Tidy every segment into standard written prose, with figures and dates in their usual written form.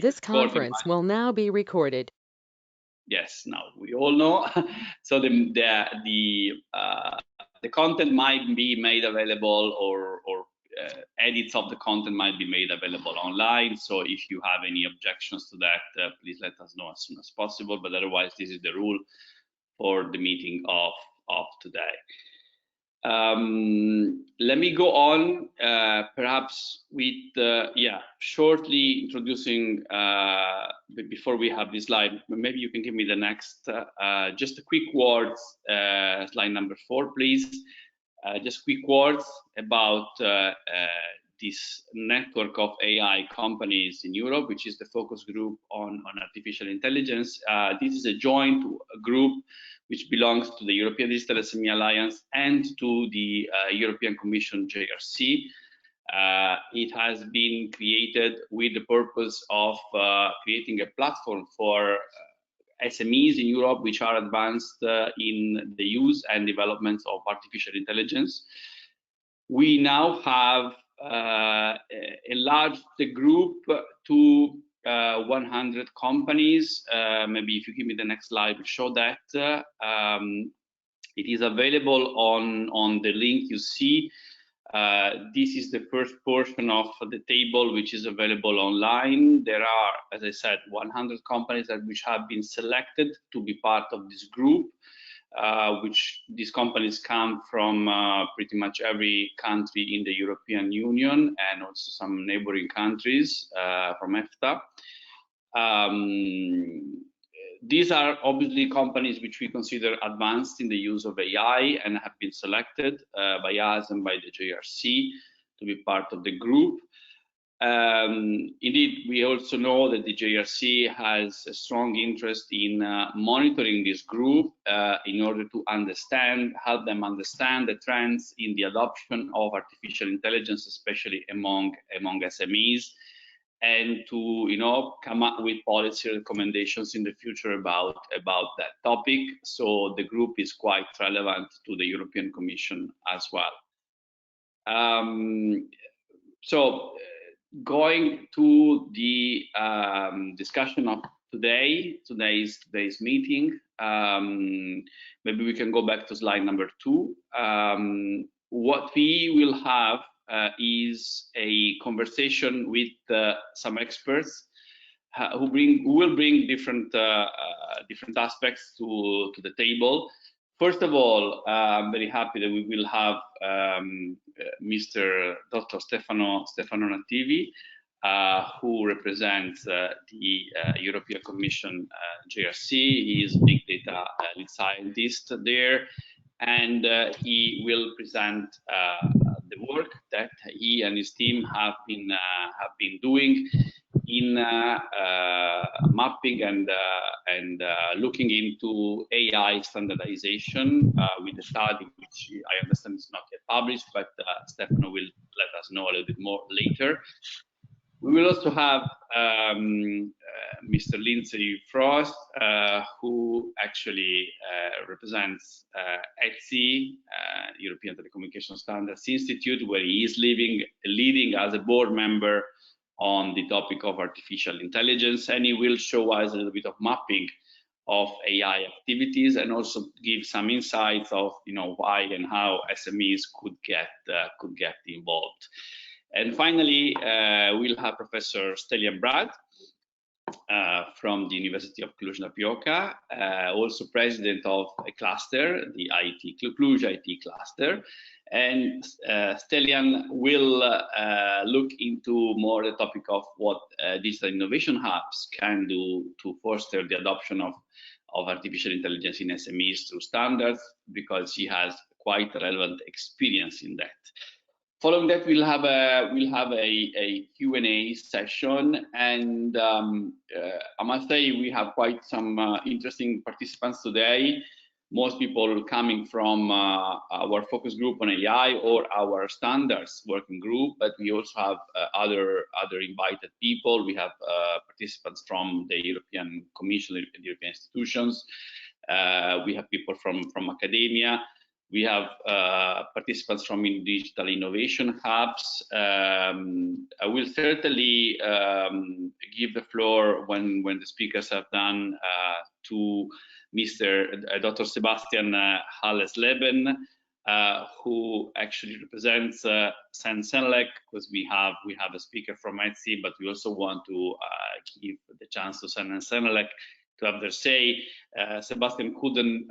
This conference will now be recorded. Yes, now we all know. So the content might be made available, or edits of the content might be made available online. So if you have any objections to that, please let us know as soon as possible. But otherwise, this is the rule for the meeting of today. Let me go on, perhaps with shortly introducing, before we have this slide, maybe you can give me the next, just a quick words, slide number 4, please. Just quick words about this network of AI companies in Europe, which is the focus group on artificial intelligence. This is a joint group which belongs to the European Digital SME Alliance and to the European Commission JRC. It has been created with the purpose of creating a platform for SMEs in Europe which are advanced in the use and development of artificial intelligence. We now have enlarged the group to 100 companies. Maybe if you give me the next slide, we'll show that. It is available on the link you see. This is the first portion of the table, which is available online. There are, as I said, 100 companies which have been selected to be part of this group, which these companies come from pretty much every country in the European Union and also some neighboring countries from EFTA. These are obviously companies which we consider advanced in the use of AI and have been selected by us and by the JRC to be part of the group. Indeed, we also know that the JRC has a strong interest in monitoring this group in order to help them understand the trends in the adoption of artificial intelligence, especially among SMEs, and to come up with policy recommendations in the future about that topic. So the group is quite relevant to the European Commission as well. Going to the discussion of today's meeting, maybe we can go back to slide number 2. What we will have is a conversation with some experts who will bring different aspects to the table. First of all, I'm very happy that we will have Mr. Dr. Stefano Nativi, who represents the European Commission JRC. He is a big data lead scientist there, and he will present the work that he and his team have been doing in mapping and looking into AI standardization with the study, which I understand is not yet published, but Stefano will let us know a little bit more later. We will also have Mr. Lindsay Frost, who actually represents ETSI, European Telecommunication Standards Institute, where he is leading as a board member on the topic of artificial intelligence, and he will show us a little bit of mapping of AI activities and also give some insights of why and how SMEs could get involved. And finally, we'll have Professor Stelian Brad from the University of Cluj-Napoca, also president of a cluster, the Cluj IT cluster. And Stelian will look into more the topic of what digital innovation hubs can do to foster the adoption of artificial intelligence in SMEs through standards, because he has quite relevant experience in that. Following that, we'll have a Q&A session, and I must say we have quite some interesting participants today. Most people coming from our focus group on AI or our standards working group, but we also have other invited people. We have participants from the European Commission, the European institutions. We have people from academia. We have participants from digital innovation hubs. I will certainly give the floor when the speakers have done to Dr. Sebastian Halles-Leben, who actually represents Senelec, because we have a speaker from ETSI, but we also want to give the chance to Senelec to have their say. Sebastian couldn't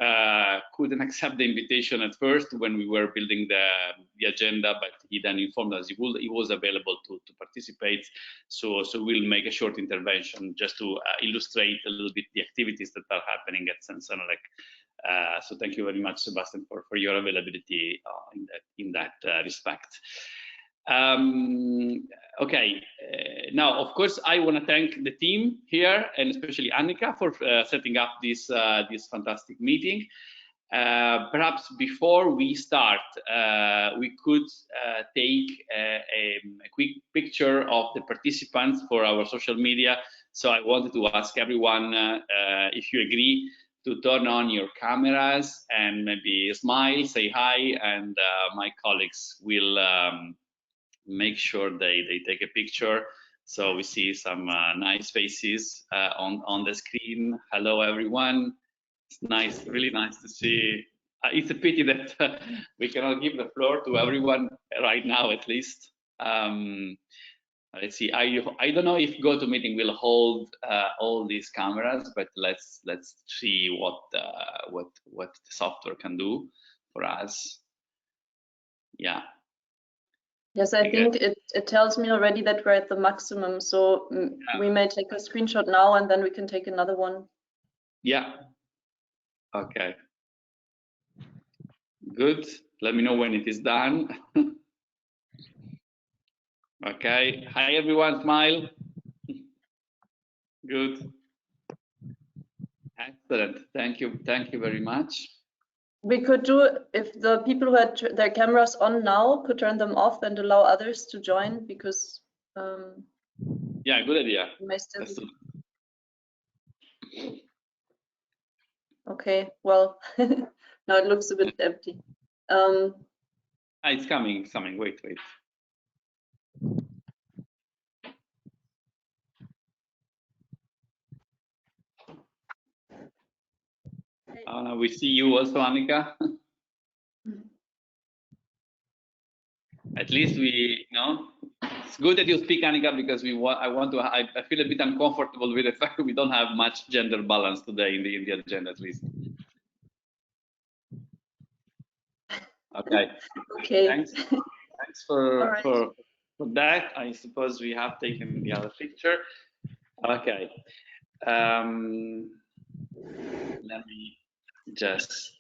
accept the invitation at first when we were building the agenda, but he then informed us he was available to participate. So we'll make a short intervention just to illustrate a little bit the activities that are happening at Senelec. So thank you very much, Sebastian, for your availability in that respect. Okay, now of course I want to thank the team here, and especially Annika for setting up this fantastic meeting. Perhaps before we start, we could take a quick picture of the participants for our social media. So I wanted to ask everyone if you agree to turn on your cameras and maybe smile, say hi, and my colleagues will make sure they take a picture. So we see some nice faces on the screen. Hello, everyone. It's nice, really nice to see. It's a pity that we cannot give the floor to everyone right now, at least. Let's see. I don't know if GoToMeeting will hold all these cameras, but let's see what the software can do for us. Yeah. Yes, I think it tells me already that we're at the maximum. So we may take a screenshot now and then we can take another one. Yeah. Okay. Good. Let me know when it is done. Okay. Hi, everyone. Smile. Good. Excellent. Thank you. Thank you very much. We could do, if the people who had their cameras on now could turn them off and allow others to join, because yeah, good idea. Okay, well, now it looks a bit empty. It's coming. Wait. We see you also, Annika. At least it's good that you speak, Annika, because I feel a bit uncomfortable with the fact that we don't have much gender balance today in the agenda, at least. Okay. Okay. Thanks for that. I suppose we have taken the other picture. Okay. Let me just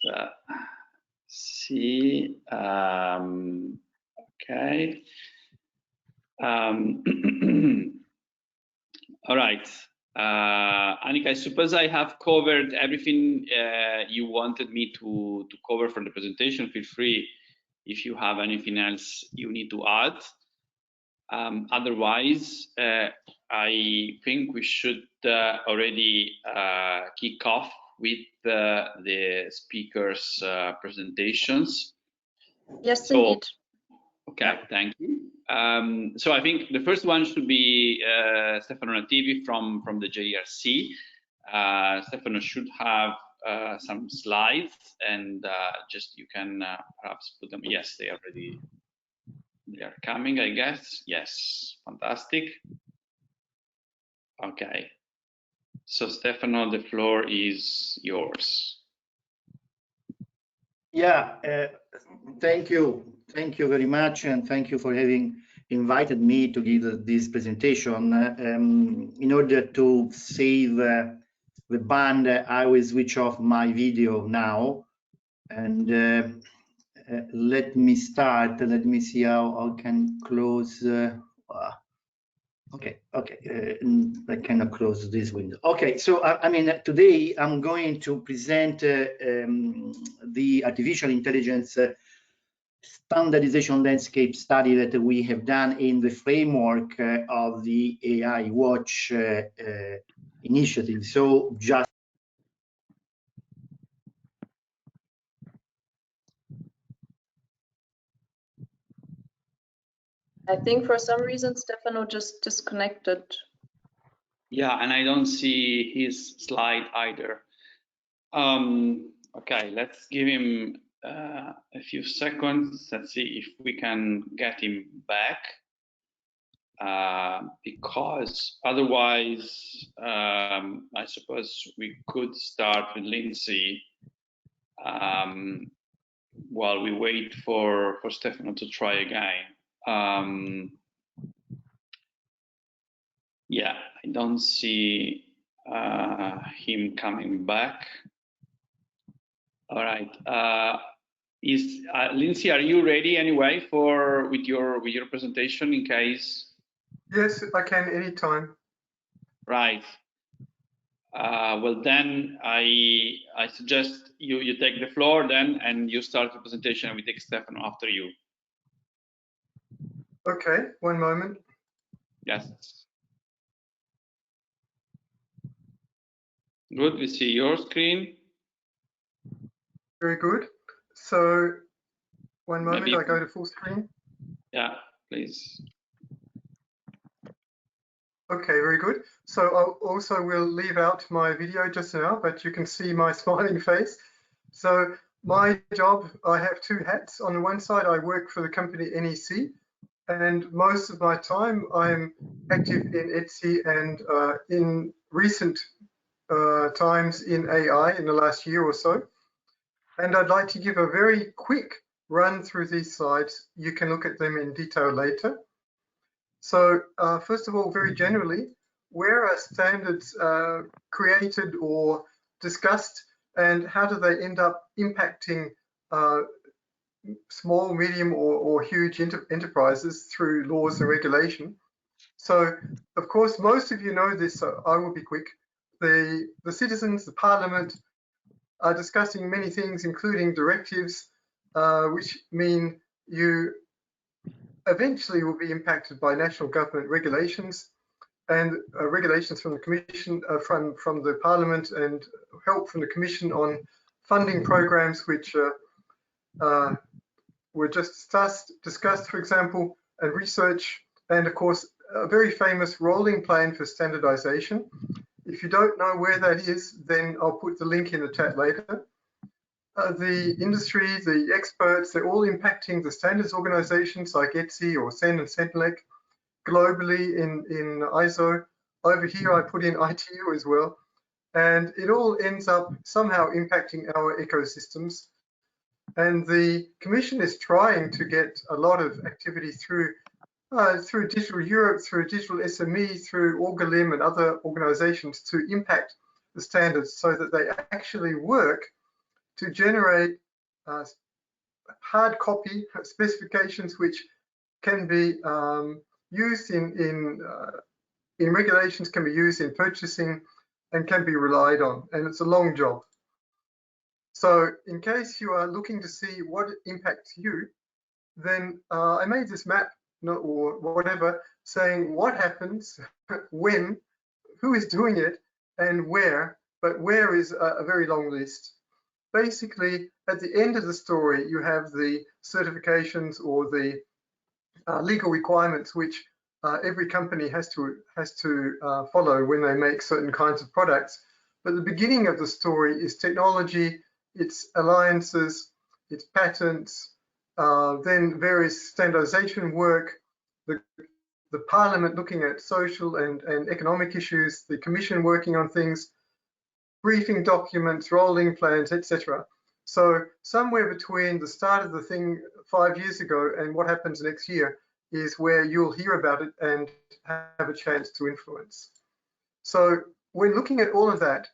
see. Okay. All right. Annika, I suppose I have covered everything you wanted me to cover from the presentation. Feel free if you have anything else you need to add. Otherwise, I think we should already kick off with the speakers' presentations. Yes, indeed. Okay, thank you. So I think the first one should be Stefano Nativi from the JRC. Stefano should have some slides, and just you can perhaps put them. Yes, they are ready. They are coming, I guess. Yes, fantastic. Okay. So Stefano, the floor is yours. Yeah, thank you very much, and thank you for having invited me to give this presentation. In order to save the band, I will switch off my video now, and let me start. Let me see how I can close. Okay, I cannot close this window. Okay, so I mean, today I'm going to present the artificial intelligence standardization landscape study that we have done in the framework of the AI Watch initiative. So just I think for some reason Stefano just disconnected. Yeah, and I don't see his slide either. Okay, let's give him a few seconds. Let's see if we can get him back, because otherwise, I suppose we could start with Lindsay while we wait for Stefano to try again. Yeah, I don't see him coming back. All right. Lindsay, are you ready anyway with your presentation in case? Yes, I can anytime. Right. Well, then I suggest you take the floor then, and you start the presentation, and we take Stefano after you. Okay, one moment. Yes. Good. We see your screen. Very good. So one moment, Maybe, I go to full screen. yeah, please. Okay, very good. So I also will leave out my video just now, but you can see my smiling face. So my job, I have two hats. On the one side, I work for the company NEC, and most of my time I'm active in Etsy and in recent times in AI in the last year or so. And I'd like to give a very quick run through these slides. You can look at them in detail later. So first of all, very generally, where are standards created or discussed, and how do they end up impacting small, medium, or huge enterprises through laws and regulation? So, of course, most of you know this, so I will be quick. The citizens, the parliament, are discussing many things, including directives, which mean you eventually will be impacted by national government regulations and regulations from the Commission, from the Parliament, and help from the Commission on funding programs which were just discussed, for example, and research, and of course, a very famous rolling plan for standardization. If you don't know where that is, then I'll put the link in the chat later. The industry, the experts, they're all impacting the standards organizations like Etsy or CEN and Centelec, globally in ISO. Over here, I put in ITU as well. And it all ends up somehow impacting our ecosystems. And the Commission is trying to get a lot of activity through Digital Europe, through Digital SME, through Orgalim and other organizations to impact the standards so that they actually work to generate hard copy specifications which can be used in regulations, can be used in purchasing, and can be relied on. And it's a long job. So in case you are looking to see what impacts you, then I made this map or whatever saying what happens when, who is doing it, and where, but where is a very long list. Basically, at the end of the story, you have the certifications or the legal requirements which every company has to follow when they make certain kinds of products. But the beginning of the story is technology, its alliances, its patents, then various standardization work, the Parliament looking at social and economic issues, the Commission working on things, briefing documents, rolling plans, etc. So somewhere between the start of the thing 5 years ago and what happens next year is where you'll hear about it and have a chance to influence. So when looking at all of that,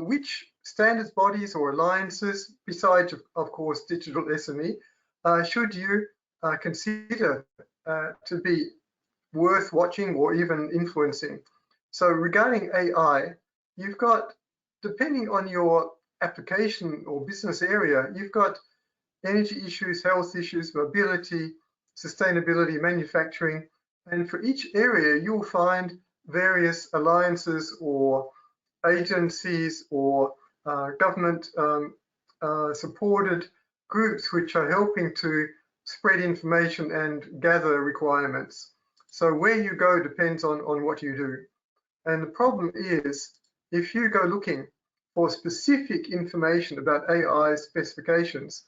which standards bodies or alliances, besides of course Digital SME, should you consider to be worth watching or even influencing? So regarding AI, you've got, depending on your application or business area, you've got energy issues, health issues, mobility, sustainability, manufacturing, and for each area you'll find various alliances or agencies or government supported groups which are helping to spread information and gather requirements. So where you go depends on what you do. And the problem is, if you go looking for specific information about AI specifications,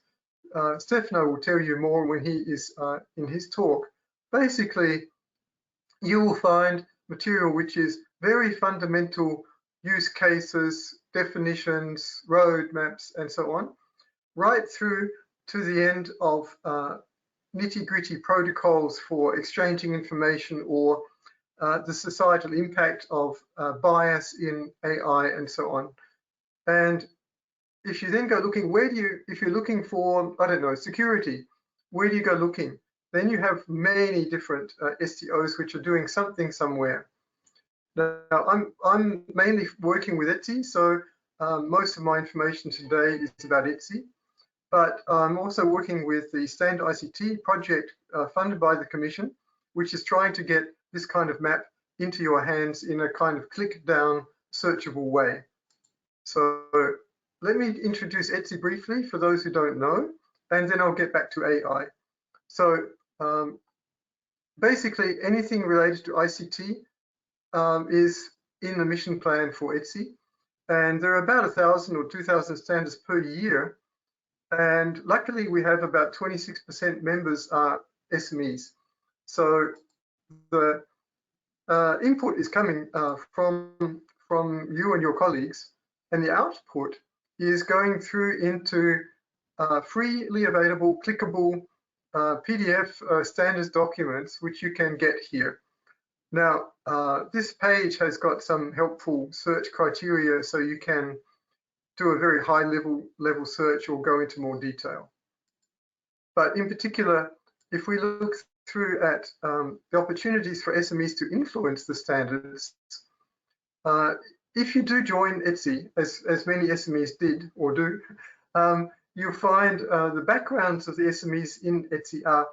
Stefano will tell you more when he is in his talk. Basically, you will find material which is very fundamental use cases, definitions, roadmaps, and so on, right through to the end of nitty-gritty protocols for exchanging information or the societal impact of bias in AI and so on. And if you then go looking, if you're looking for, I don't know, security, where do you go looking? Then you have many different STOs which are doing something somewhere. Now, I'm mainly working with ETSI, so most of my information today is about ETSI. But I'm also working with the Standard ICT project funded by the Commission, which is trying to get this kind of map into your hands in a kind of click-down, searchable way. So let me introduce ETSI briefly for those who don't know, and then I'll get back to AI. So basically, anything related to ICT is in the mission plan for ETSI, and there are about 1,000 or 2,000 standards per year. And luckily, we have about 26% members are SMEs. So the input is coming from you and your colleagues, and the output is going through into freely available, clickable PDF standards documents, which you can get here. Now, this page has got some helpful search criteria, so you can do a very high level search or go into more detail. But in particular, if we look through at the opportunities for SMEs to influence the standards, if you do join ETSI, as many SMEs did or do, you'll find the backgrounds of the SMEs in ETSI are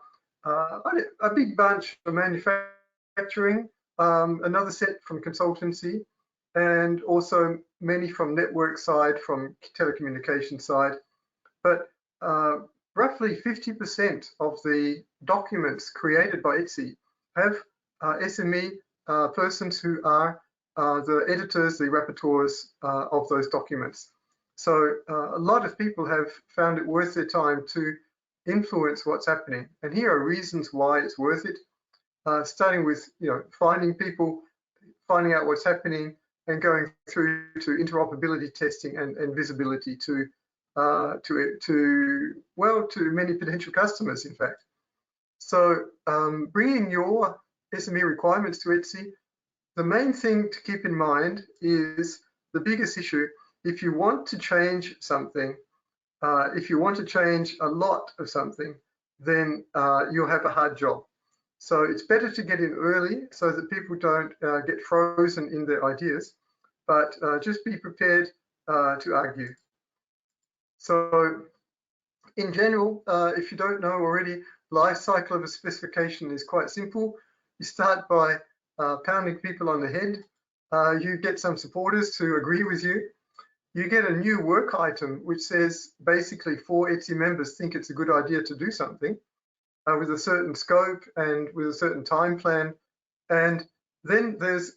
a big bunch from manufacturing, another set from consultancy, and also many from network side, from telecommunication side. But roughly 50% of the documents created by ETSI have SME persons who are the editors, the rapporteurs of those documents. So a lot of people have found it worth their time to influence what's happening. And here are reasons why it's worth it, starting with finding people, finding out what's happening, and going through to interoperability testing and visibility to many potential customers, in fact. So bringing your SME requirements to ETSI, the main thing to keep in mind is the biggest issue. If you want to change something, if you want to change a lot of something, then you'll have a hard job. So it's better to get in early so that people don't get frozen in their ideas, but just be prepared to argue. So in general, if you don't know already, life cycle of a specification is quite simple. You start by pounding people on the head. You get some supporters to agree with you. You get a new work item, which says basically 4 ETSI members think it's a good idea to do something with a certain scope and with a certain time plan. And then there's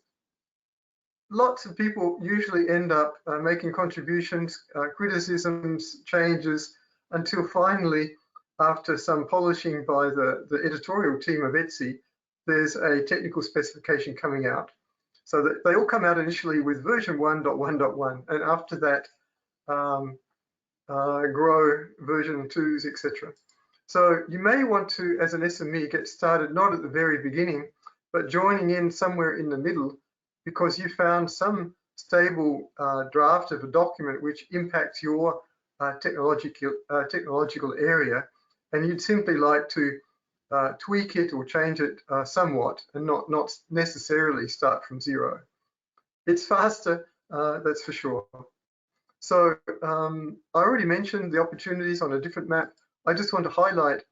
lots of people usually end up making contributions, criticisms, changes, until finally, after some polishing by the editorial team of ETSI, there's a technical specification coming out. So that they all come out initially with version 1.1.1, and after that grow version 2s, etc. So you may want to, as an SME, get started not at the very beginning, but joining in somewhere in the middle, because you found some stable draft of a document which impacts your technological area, and you'd simply like to tweak it or change it somewhat, and not necessarily start from zero. It's faster, that's for sure. So I already mentioned the opportunities on a different map. I just want to highlight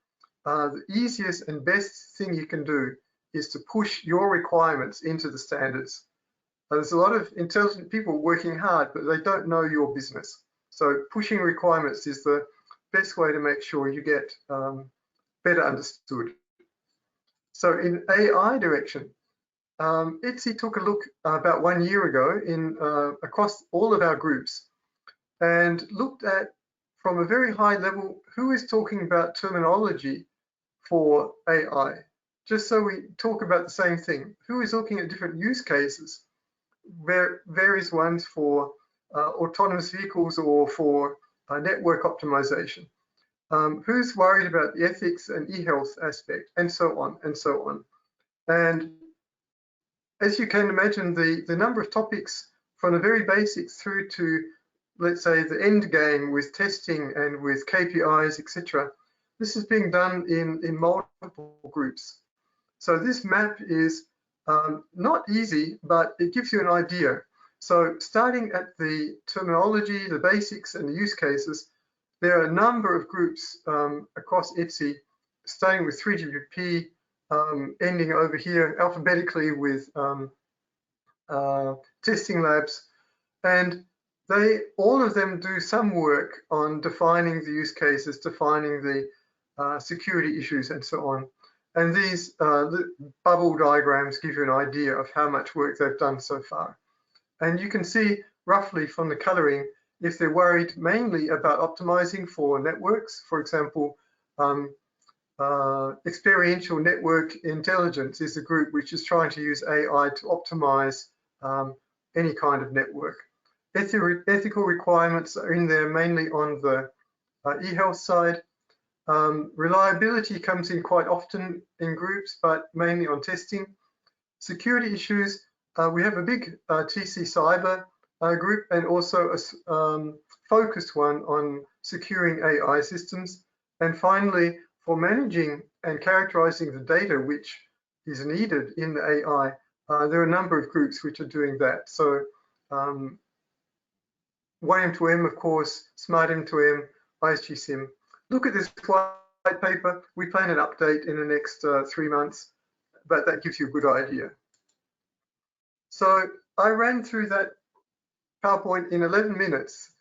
the easiest and best thing you can do is to push your requirements into the standards. There's a lot of intelligent people working hard, but they don't know your business. So pushing requirements is the best way to make sure you get better understood. So in AI direction, ETSI took a look about 1 year ago in across all of our groups and looked at, from a very high level, who is talking about terminology for AI, just so we talk about the same thing. Who is looking at different use cases, various ones for autonomous vehicles or for network optimization. Who's worried about the ethics and e-health aspect, and so on and so on. And as you can imagine, the number of topics from the very basics through to, let's say, the end game with testing and with KPIs, etc. This is being done in multiple groups. So this map is not easy, but it gives you an idea. So starting at the terminology, the basics and the use cases, there are a number of groups across ETSI, starting with 3GPP, ending over here alphabetically with testing labs. And all of them do some work on defining the use cases, defining the security issues and so on. And these bubble diagrams give you an idea of how much work they've done so far. And you can see roughly from the coloring if they're worried mainly about optimizing for networks. For example, experiential network intelligence is a group which is trying to use AI to optimize any kind of network. Ethical requirements are in there mainly on the e-health side. Reliability comes in quite often in groups, but mainly on testing. Security issues, we have a big TC Cyber group and also a focused one on securing AI systems. And finally, for managing and characterizing the data which is needed in the AI, there are a number of groups which are doing that. So 1M2M, of course, Smart M2M, ISG SIM. Look at this white paper. We plan an update in the next 3 months, but that gives you a good idea. So I ran through that PowerPoint in 11 minutes.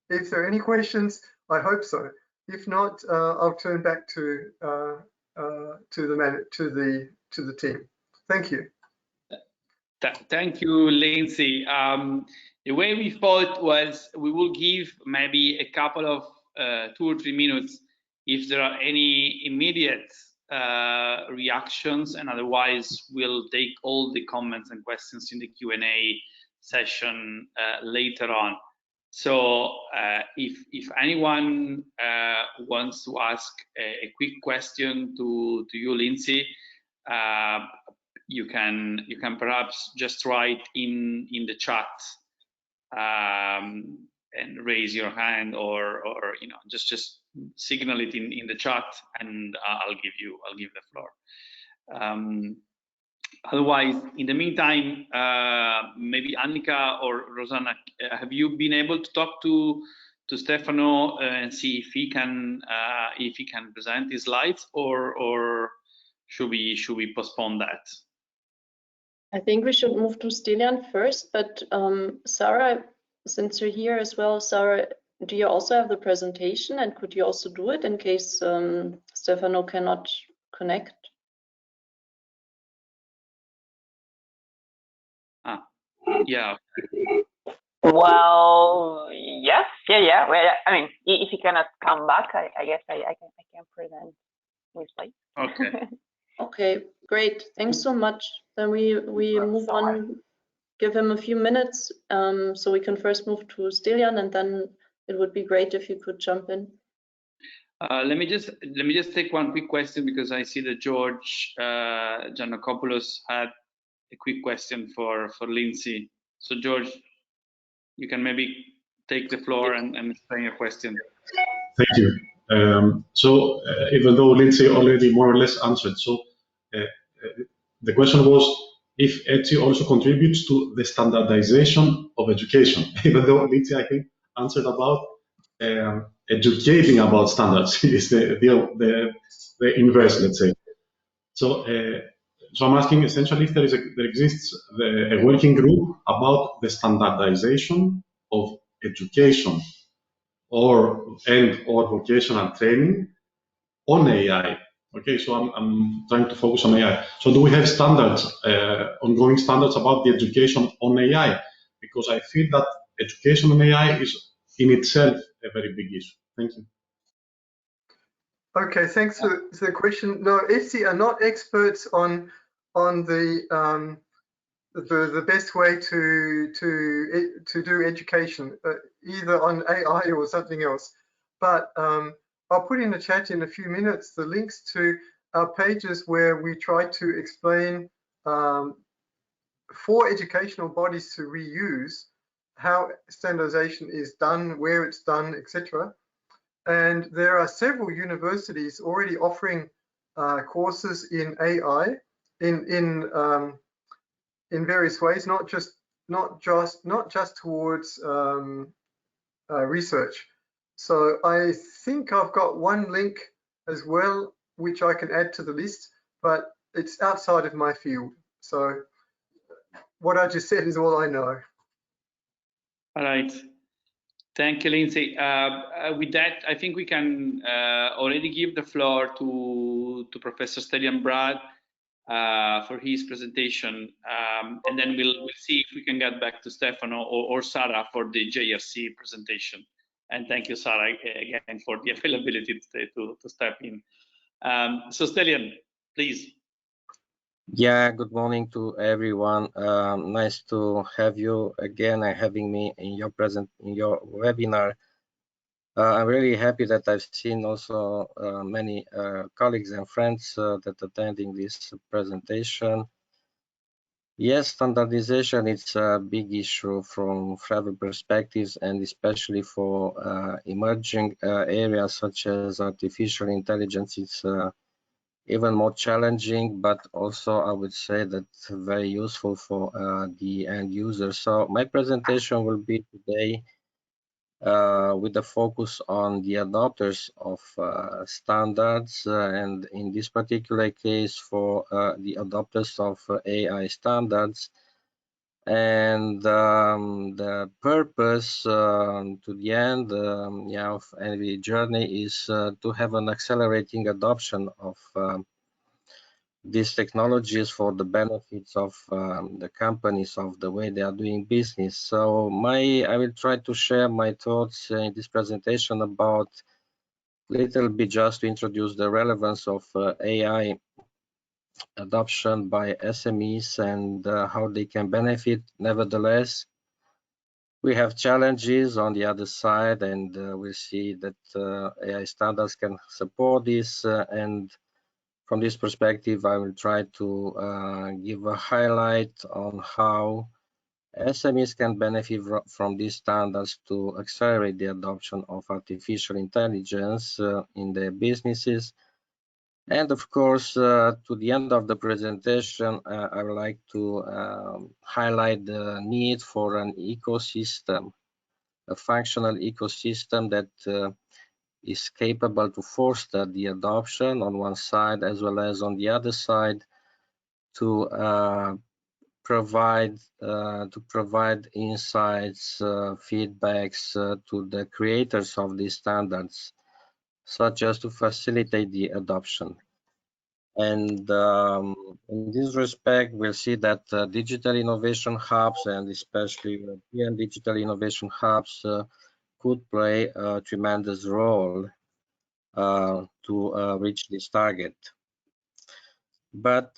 If there are any questions, I hope so. If not, I'll turn back to the team. Thank you. Thank you, Lindsay. The way we thought was we will give maybe a couple of 2 or 3 minutes if there are any immediate reactions, and otherwise we'll take all the comments and questions in the Q&A session later on. So if anyone wants to ask a quick question to you, Lindsay, you can perhaps just write in the chat and raise your hand, or you know, just signal it in the chat, and I'll give the floor. Otherwise, in the meantime, maybe Annika or Rosanna, have you been able to talk to Stefano and see if he can present his slides, or should we postpone that? I think we should move to Stelian first, but Sarah, since you're here as well, Sarah, do you also have the presentation, and could you also do it in case Stefano cannot connect? Yeah. Well, yes, yeah. Well, I mean, if he cannot come back, I guess I can present his slide. Okay. Okay, great. Thanks so much. Then we move on. Give him a few minutes, so we can first move to Stelian, and then it would be great if you could jump in. Let me just take one quick question, because I see that George Giannakopoulos had a quick question for Lindsay. So George, you can maybe take the floor and explain your question. Thank you. Even though Lindsay already more or less answered, the question was if ETSI also contributes to the standardization of education, even though Lindsay, I think, answered about educating about standards is the inverse, let's say. So I'm asking essentially if there exists a working group about the standardization of education or vocational training on AI, Okay, so I'm trying to focus on AI. So do we have standards, ongoing standards about the education on AI? Because I feel that education on AI is in itself a very big issue. Thank you. Okay, thanks for the question. No, ETSI are not experts on the best way to do education, either on AI or something else. But I'll put in the chat in a few minutes the links to our pages where we try to explain for educational bodies to reuse how standardization is done, where it's done, etc. And there are several universities already offering courses in AI in various ways, not just towards research. So I think I've got one link as well, which I can add to the list, but it's outside of my field. So what I just said is all I know. All right. Thank you, Lindsay. With that, I think we can already give the floor to Professor Stelian Brad for his presentation, and then we'll see if we can get back to Stefano or Sarah for the JRC presentation. And thank you, Sarah, again for the availability to step in. So Stelian, please. Yeah, good morning to everyone. Nice to have you again and having me in your webinar. I'm really happy that I've seen also many colleagues and friends that attending this presentation. Yes, standardization is a big issue from several perspectives, and especially for emerging areas such as artificial intelligence. It's even more challenging, but also I would say that very useful for the end user. So my presentation will be today with the focus on the adopters of standards, and in this particular case for the adopters of AI standards. And the purpose to the end of every journey is to have an accelerating adoption of these technologies for the benefits of the companies, of the way they are doing business. So I will try to share my thoughts in this presentation about little bit just to introduce the relevance of AI adoption by SMEs and how they can benefit. Nevertheless, we have challenges on the other side, and we'll see that AI standards can support this. And from this perspective, I will try to give a highlight on how SMEs can benefit from these standards to accelerate the adoption of artificial intelligence in their businesses. And of course, to the end of the presentation, I would like to highlight the need for an ecosystem, a functional ecosystem that is capable to foster the adoption on one side, as well as on the other side to provide insights, feedbacks to the creators of these standards, such as to facilitate the adoption. And in this respect, we'll see that digital innovation hubs, and especially European digital innovation hubs, could play a tremendous role to reach this target. But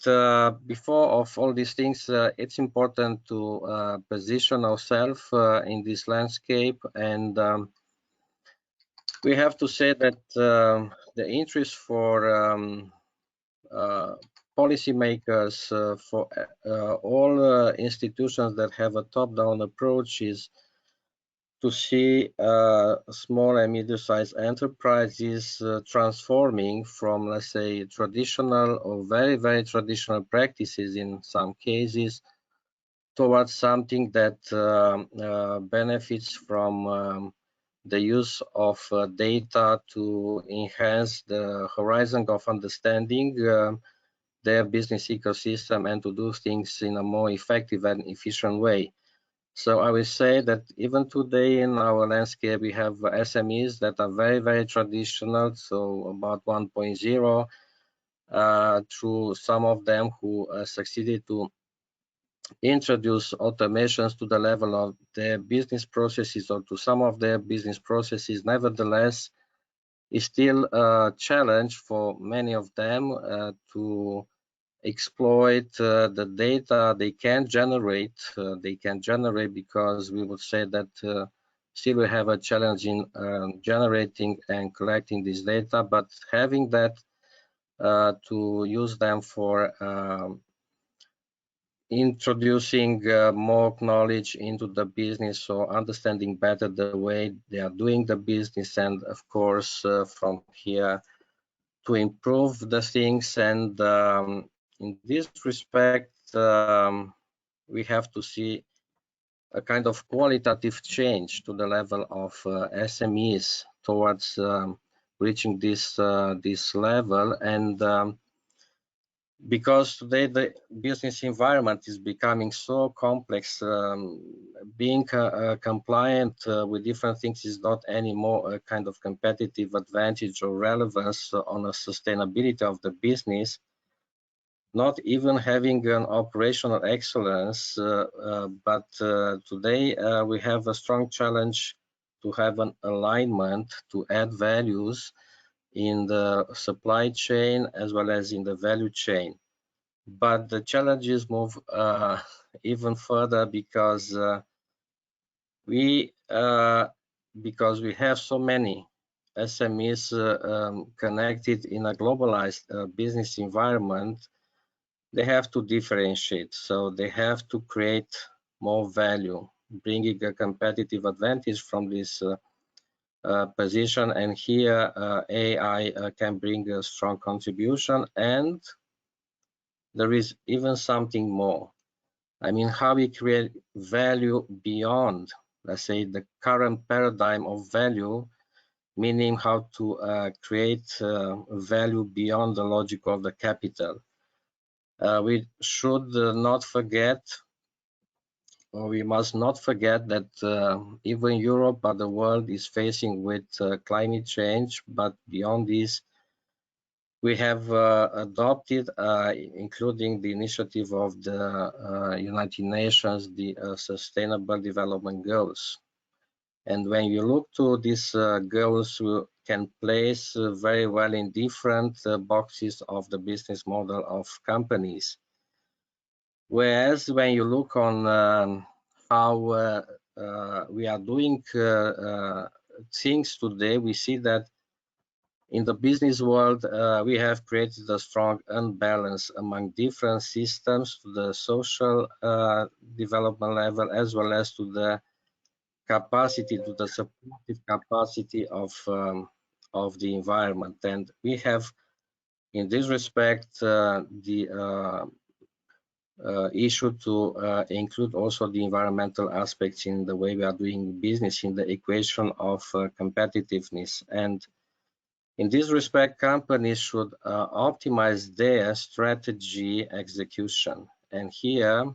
before of all these things, it's important to position ourselves in this landscape, and we have to say that the interest for policymakers, for all institutions that have a top-down approach, is to see small and medium-sized enterprises transforming from, let's say, traditional or very, very traditional practices in some cases towards something that benefits from the use of data to enhance the horizon of understanding their business ecosystem and to do things in a more effective and efficient way. So I will say that even today in our landscape, we have SMEs that are very, very traditional, so about 1.0, through some of them who succeeded to introduce automations to the level of their business processes or to some of their business processes. Nevertheless, it's still a challenge for many of them to exploit the data they can generate. Because we would say that still we have a challenge in generating and collecting this data, but having that to use them for introducing more knowledge into the business, so understanding better the way they are doing the business, and of course from here to improve the things. And in this respect, we have to see a kind of qualitative change to the level of SMEs towards reaching this level. And because today the business environment is becoming so complex, being compliant with different things is not anymore a kind of competitive advantage or relevance on a sustainability of the business. Not even having an operational excellence, but today we have a strong challenge to have an alignment to add values in the supply chain as well as in the value chain. But the challenges move even further because we have so many SMEs connected in a globalized business environment. They have to differentiate, so they have to create more value, bringing a competitive advantage from this position. And here AI can bring a strong contribution. And there is even something more. I mean, how we create value beyond, let's say, the current paradigm of value, meaning how to create value beyond the logic of the capital. We should not forget, or we must not forget, that even Europe or the world is facing with climate change. But beyond this, we have adopted, including the initiative of the United Nations, the Sustainable Development Goals. And when you look to these goals, we can place very well in different boxes of the business model of companies. Whereas when you look on how we are doing things today, we see that in the business world, we have created a strong unbalance among different systems to the social development level, as well as to the capacity, to the supportive capacity of the environment. And we have, in this respect, the issue to include also the environmental aspects in the way we are doing business in the equation of competitiveness. And in this respect, companies should optimize their strategy execution. And here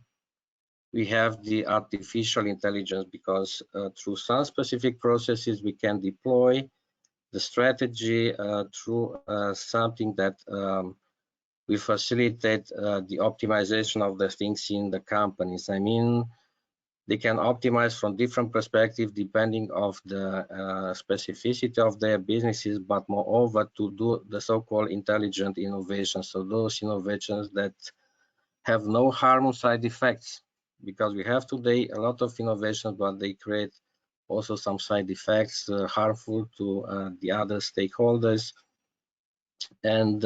we have the artificial intelligence, because through some specific processes, we can deploy the strategy through something that we facilitate the optimization of the things in the companies. I mean, they can optimize from different perspectives depending of the specificity of their businesses, but moreover to do the so-called intelligent innovations. So those innovations that have no harm side effects, because we have today a lot of innovations, but they create also some side effects harmful to the other stakeholders. And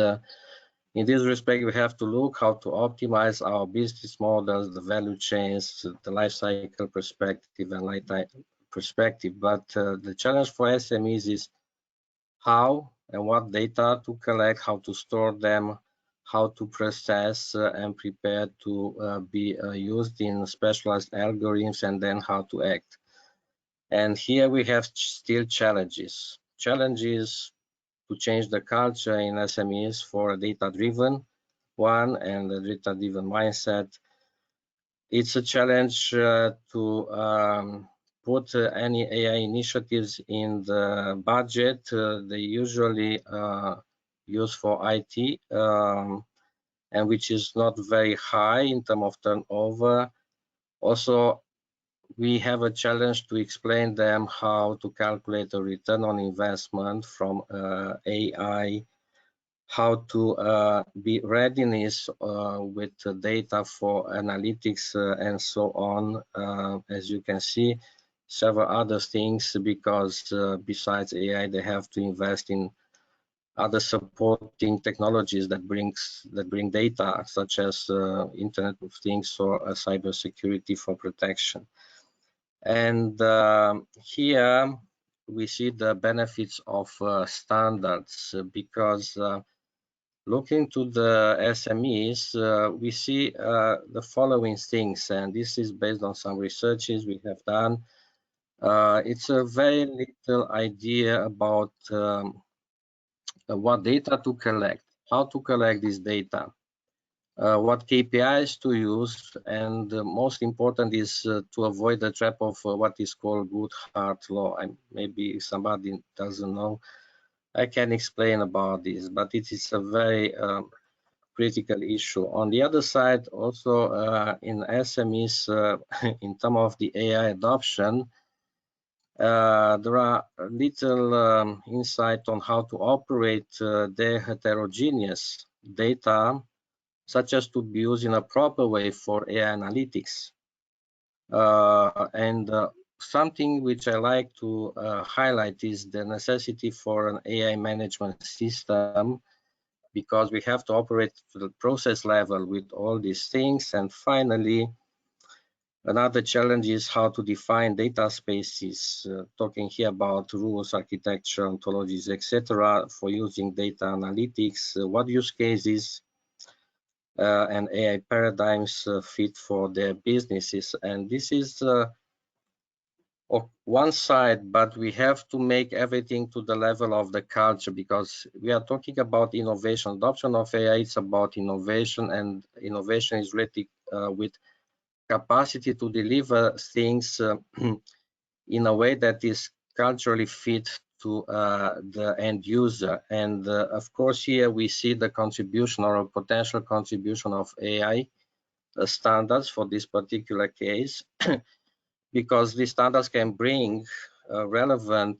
in this respect, we have to look how to optimize our business models, the value chains, the life cycle perspective, and lifetime perspective. But the challenge for SMEs is how and what data to collect, how to store them, how to process and prepare to be used in specialized algorithms, and then how to act. And here we have still challenges to change the culture in SMEs for a data-driven one and a data-driven mindset. It's a challenge to put any AI initiatives in the budget. They usually used for IT, and which is not very high in terms of turnover. Also, we have a challenge to explain them how to calculate a return on investment from AI, how to be readiness with the data for analytics and so on. As you can see, several other things, because besides AI, they have to invest in other supporting technologies that bring data, such as Internet of Things or cybersecurity for protection. And here we see the benefits of standards, because looking to the SMEs, we see the following things, and this is based on some researches we have done. It's a very little idea about what data to collect, how to collect this data, what KPIs to use, and most important is to avoid the trap of what is called good heart law. And maybe somebody doesn't know, I can explain about this, but it is a very critical issue. On the other side, also in SMEs, in terms of the AI adoption, there are little insight on how to operate their heterogeneous data, such as to be used in a proper way for AI analytics. And something which I like to highlight is the necessity for an AI management system, because we have to operate to the process level with all these things. And finally, another challenge is how to define data spaces, talking here about rules, architecture, ontologies, etc., for using data analytics, what use cases and AI paradigms fit for their businesses. And this is of one side, but we have to make everything to the level of the culture, because we are talking about innovation. Adoption of AI is about innovation, and innovation is related with capacity to deliver things in a way that is culturally fit to the end user. And of course, here we see the contribution or a potential contribution of AI standards for this particular case, because these standards can bring relevant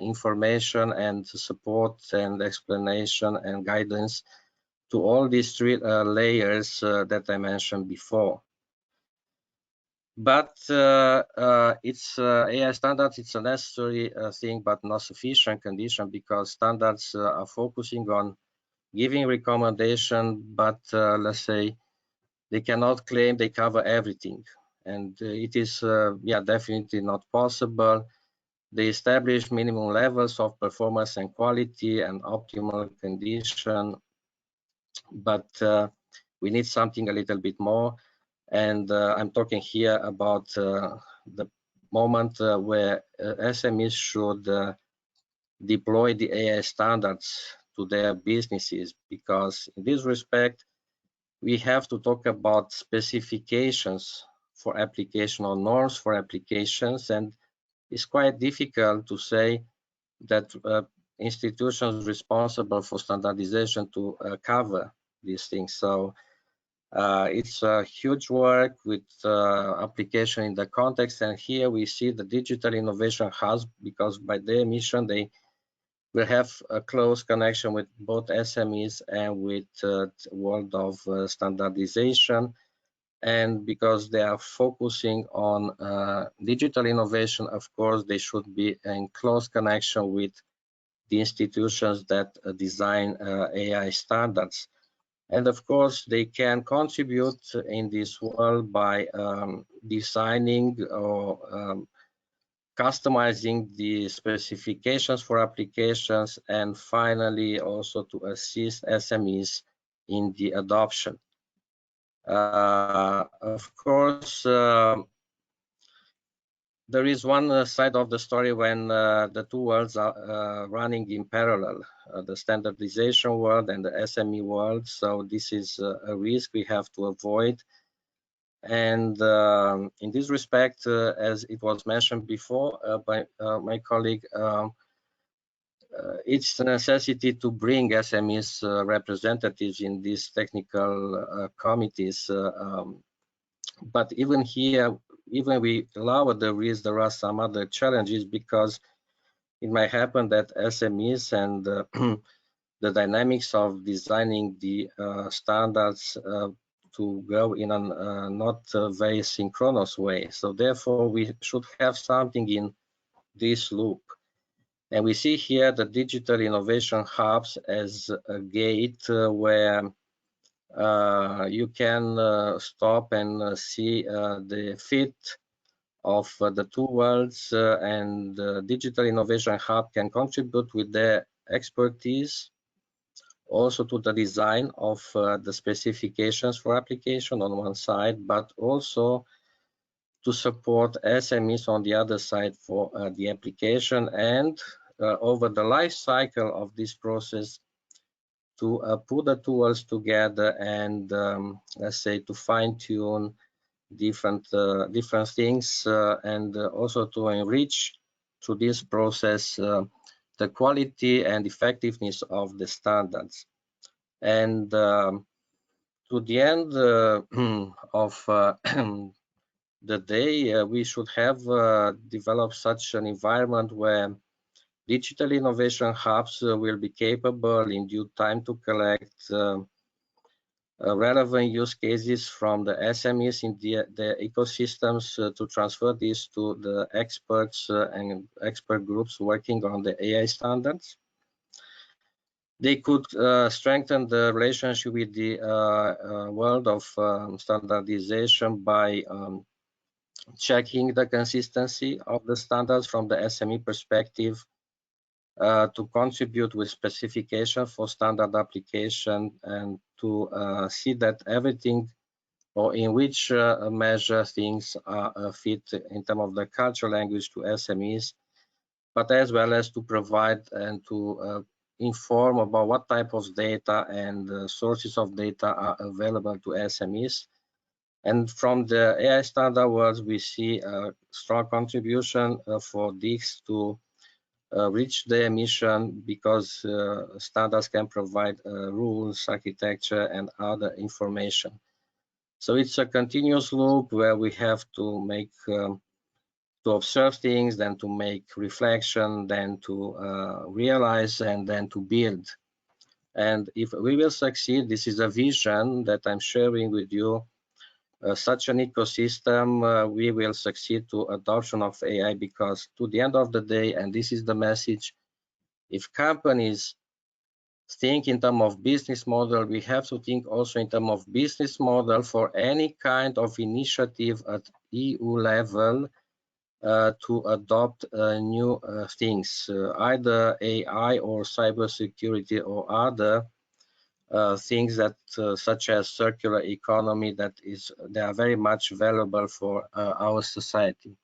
information and support and explanation and guidance to all these three layers that I mentioned before. But it's AI standards, it's a necessary thing, but not sufficient condition, because standards are focusing on giving recommendation, but let's say they cannot claim they cover everything. And it is, yeah, definitely not possible. They establish minimum levels of performance and quality and optimal condition, but we need something a little bit more. And I'm talking here about the moment where SMEs should deploy the AI standards to their businesses, because in this respect, we have to talk about specifications for application or norms for applications, and it's quite difficult to say that institutions responsible for standardization to cover these things. So it's a huge work with application in the context, and here we see the Digital Innovation Hubs, because by their mission they will have a close connection with both SMEs and with the world of standardization. And because they are focusing on digital innovation, of course, they should be in close connection with the institutions that design AI standards. And of course, they can contribute in this world by designing or customizing the specifications for applications, and finally also to assist SMEs in the adoption. Of course, there is one side of the story when the two worlds are running in parallel, the standardization world and the SME world. So this is a risk we have to avoid. And in this respect, as it was mentioned before by my colleague, it's a necessity to bring SMEs representatives in these technical committees. But even here, even we allow the risk, there are some other challenges, because it might happen that SMEs and the dynamics of designing the standards to go in a not very synchronous way. So therefore, we should have something in this loop. And we see here the digital innovation hubs as a gate where you can stop and see the fit of the two worlds, and the digital innovation hub can contribute with their expertise also to the design of the specifications for application on one side, but also to support SMEs on the other side for the application, and over the life cycle of this process to put the tools together and let's say to fine-tune different things, and also to enrich through this process the quality and effectiveness of the standards. And to the end of the day, we should have developed such an environment where digital innovation hubs will be capable in due time to collect relevant use cases from the SMEs in the ecosystems to transfer this to the experts and expert groups working on the AI standards. They could strengthen the relationship with the world of standardization by checking the consistency of the standards from the SME perspective, to contribute with specification for standard application, and to see that everything or in which measure things are fit in terms of the cultural language to SMEs, but as well as to provide and to inform about what type of data and sources of data are available to SMEs. And from the AI standard world, we see a strong contribution for DIGITALs to reach their mission, because standards can provide rules, architecture, and other information. So it's a continuous loop where we have to make to observe things, then to make reflection, then to realize, and then to build. And if we will succeed, this is a vision that I'm sharing with you, such an ecosystem, we will succeed to adoption of AI, because to the end of the day, and this is the message, if companies think in terms of business model, we have to think also in terms of business model for any kind of initiative at EU level to adopt new things, either AI or cybersecurity or other things that such as circular economy, they are very much valuable for our society.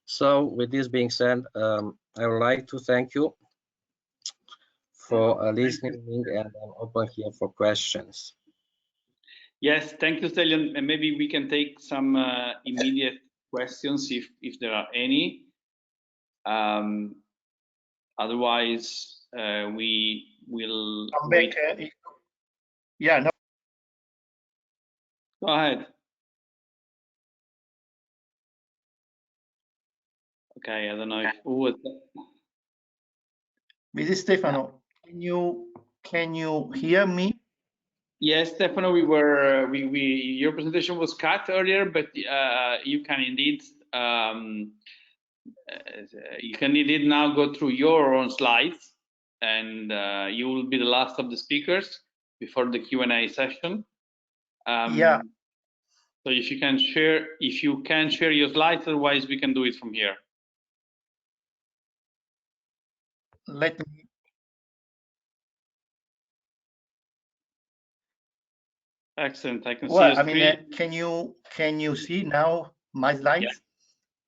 So with this being said, I would like to thank you for listening, and I'm open here for questions. Yes, thank you, Stelian. And maybe we can take some immediate questions if there are any. Otherwise, we will wait. Yeah, no. Go ahead. Okay, I don't know if who was that? This is Stefano. Can you hear me? Yes, Stefano, your presentation was cut earlier, but you can indeed now go through your own slides, and you will be the last of the speakers before the Q&A session. Yeah. So if you can share your slides, otherwise we can do it from here. Let me. Excellent. I can see. Well, I mean, can you see now my slides?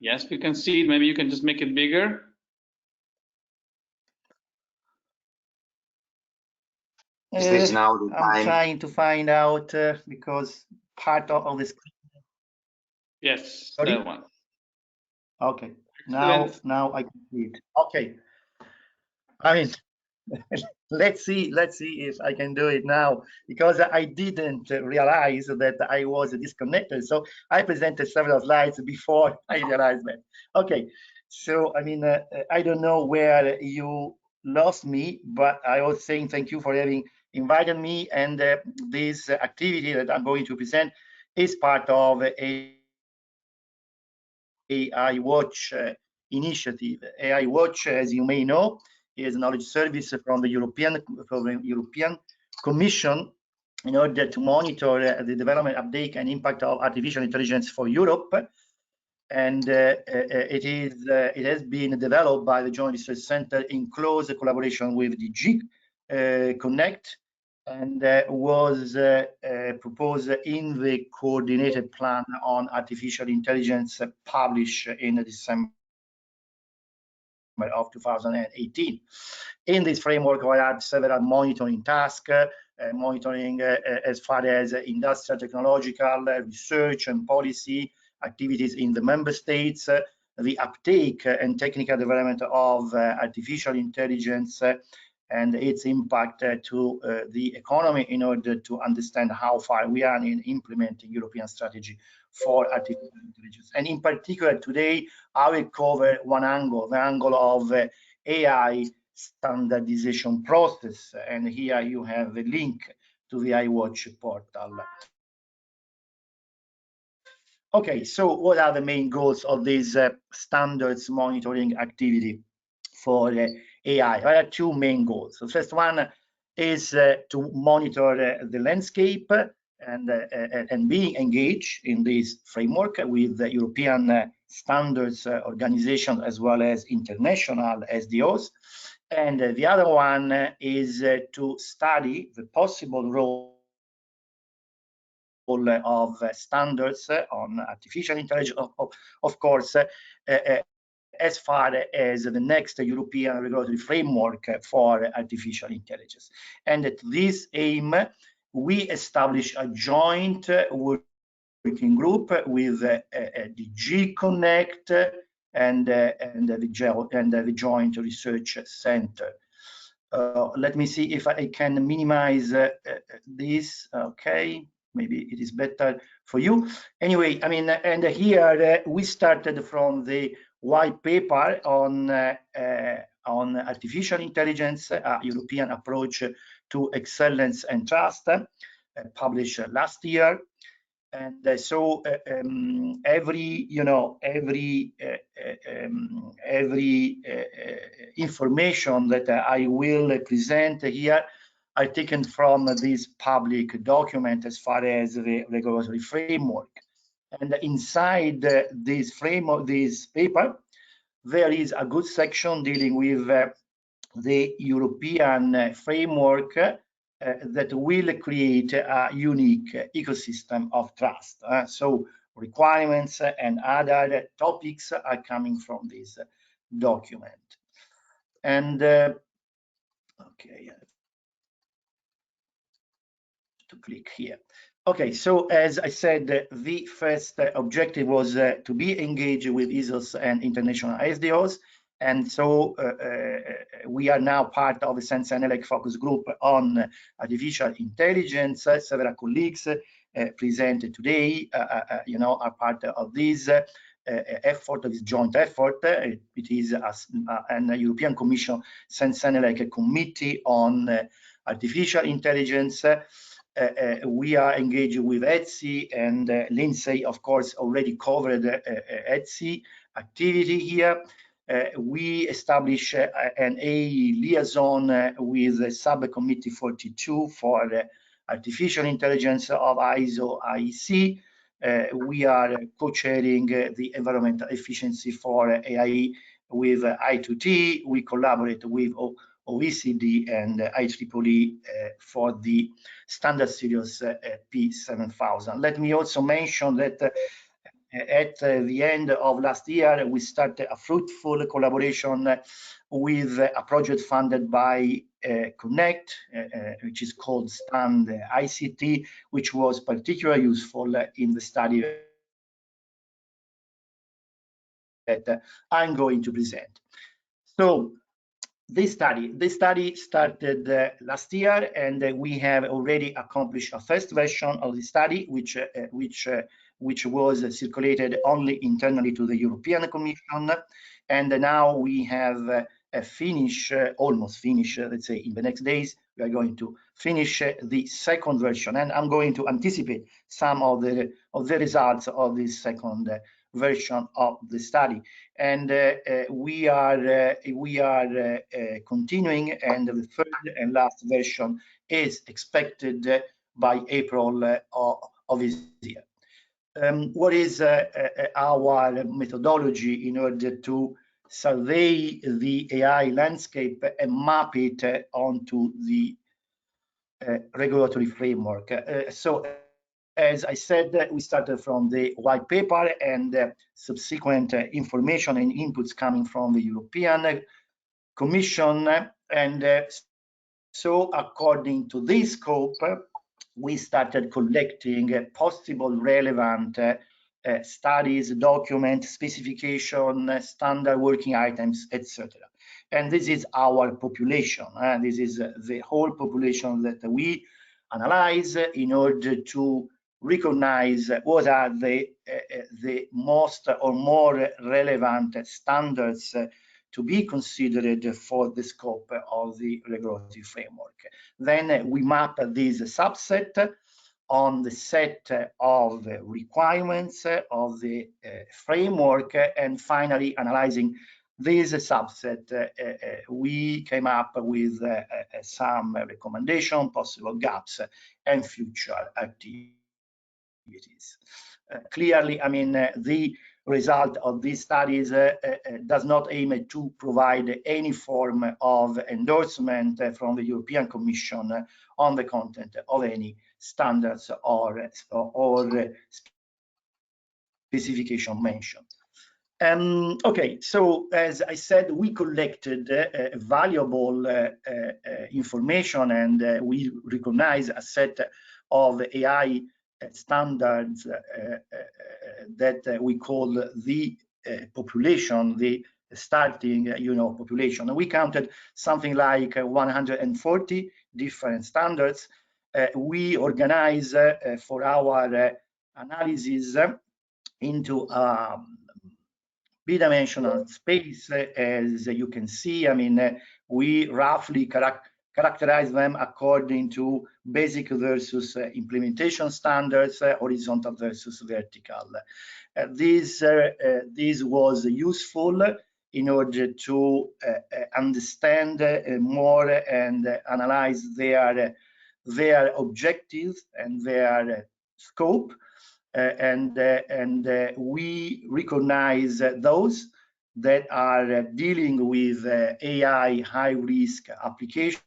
Yeah. Yes, we can see it. Maybe you can just make it bigger. Is this now the time? I'm trying to find out because part of the screen. Yes, Sorry? that one. Okay. Excellent. Now I can see it. Okay. I mean, let's see if I can do it now, because I didn't realize that I was disconnected. So I presented several slides before I realized that. Okay, so I mean, I don't know where you lost me, but I was saying thank you for having invited me, and this activity that I'm going to present is part of AI Watch initiative. AI Watch, as you may know, is a knowledge service from the European Commission in order to monitor the development, uptake, and impact of artificial intelligence for Europe. And it has been developed by the Joint Research Center in close collaboration with DG Connect, and was proposed in the coordinated plan on artificial intelligence published in December of 2018. In this framework, we had several monitoring tasks, monitoring as far as industrial, technological, research and policy activities in the member states, the uptake and technical development of artificial intelligence and its impact to the economy, in order to understand how far we are in implementing European strategy for artificial intelligence. And in particular, today, I will cover one angle, the angle of AI standardization process. And here you have the link to the iWatch portal. Okay, so what are the main goals of this standards monitoring activity for AI? There are two main goals. The first one is to monitor the landscape and being engaged in this framework with the European standards organization as well as international SDOs. And the other one is to study the possible role of standards on artificial intelligence, of course, as far as the next European regulatory framework for artificial intelligence. And at this aim, we establish a joint working group with DG Connect and the Joint Research Center. Let me see if I can minimize this. Okay, maybe it is better for you. Anyway, I mean, and here we started from the white paper on artificial intelligence, a European approach to excellence and trust, published last year. And so every information that I will present here are taken from this public document as far as the regulatory framework. And inside this framework, this paper, there is a good section dealing with the European framework that will create a unique ecosystem of trust. So requirements and other topics are coming from this document. And okay, to click here. Okay, so as I said, the first objective was to be engaged with ISOs and international SDOs. And so we are now part of the Sense Analytic focus group on artificial intelligence. Several colleagues presented today, are part of this effort, this joint effort. It is a European Commission Sense Analytic committee on artificial intelligence. We are engaged with ETSI, and Lindsay, of course, already covered ETSI activity here. We establish an A liaison with subcommittee 42 for artificial intelligence of ISO IEC. We are co-chairing the environmental efficiency for AI with I2T. We collaborate with OECD and IEEE for the standard series P7000. Let me also mention that at the end of last year, we started a fruitful collaboration with a project funded by Connect, which is called STAND ICT, which was particularly useful in the study that I'm going to present. So this study started last year, and we have already accomplished a first version of the study, which was circulated only internally to the European Commission, and now we have almost finished. Let's say in the next days we are going to finish the second version, and I'm going to anticipate some of the results of this second version of the study. And we are continuing, and the third and last version is expected by April of this year. What is our methodology in order to survey the AI landscape and map it onto the regulatory framework? So, as I said, we started from the white paper and subsequent information and inputs coming from the European Commission. And so according to this scope, we started collecting possible relevant studies, documents, specification, standard working items, etc. And this is our population. This is the whole population that we analyze in order to recognize what are the most or more relevant standards to be considered for the scope of the regulatory framework. Then we map this subset on the set of requirements of the framework, and finally analyzing this subset, we came up with some recommendation, possible gaps, and future activities. Clearly, I mean, the result of these studies does not aim to provide any form of endorsement from the European Commission on the content of any standards or specification mentioned. Okay, so as I said, we collected valuable information, and we recognize a set of AI standards that we call the population, the starting population. And we counted something like 140 different standards. We organize for our analysis into bidimensional space. As you can see, I mean, we roughly characterize them according to basic versus implementation standards, horizontal versus vertical. This was useful in order to understand more and analyze their objectives and their scope. And we recognize those that are dealing with AI high-risk applications,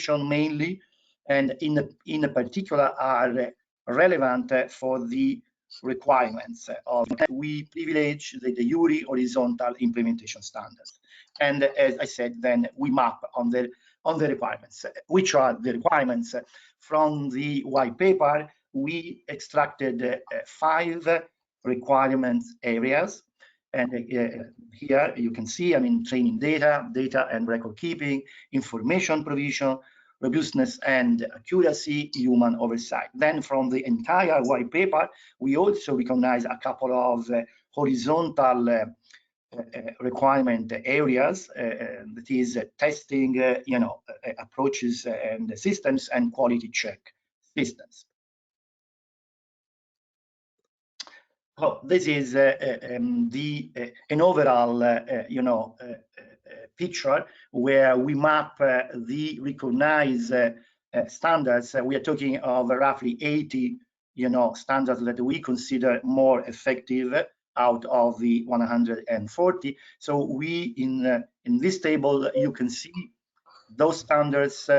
mainly, and in particular are relevant for the requirements of. We privilege the de jure horizontal implementation standards, and as I said, then we map on the requirements. Which are the requirements? From the white paper, we extracted 5 requirements areas. And here you can see, I mean, training data and record keeping, information provision, robustness and accuracy, human oversight. Then from the entire white paper, we also recognize a couple of horizontal requirement areas, that is testing, approaches and systems, and quality check systems. Oh, this is an overall, picture where we map the recognized standards. We are talking of roughly 80, standards that we consider more effective out of the 140. So we in this table you can see those standards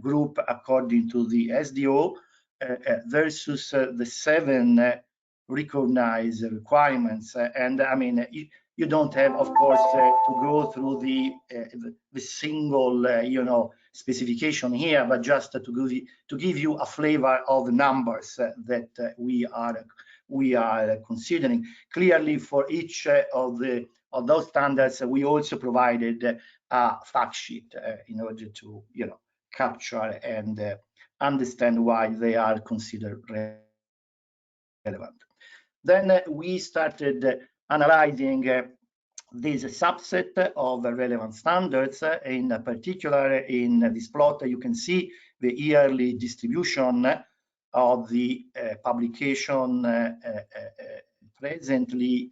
group according to the SDO versus the 7 recognized requirements. And I mean, you don't have, of course, to go through the single, specification here, but just to give you a flavor of the numbers that we are considering. Clearly, for each of those standards, we also provided a fact sheet in order to capture and understand why they are considered relevant. Then we started analyzing this subset of relevant standards. In particular, in this plot, you can see the yearly distribution of the publication presently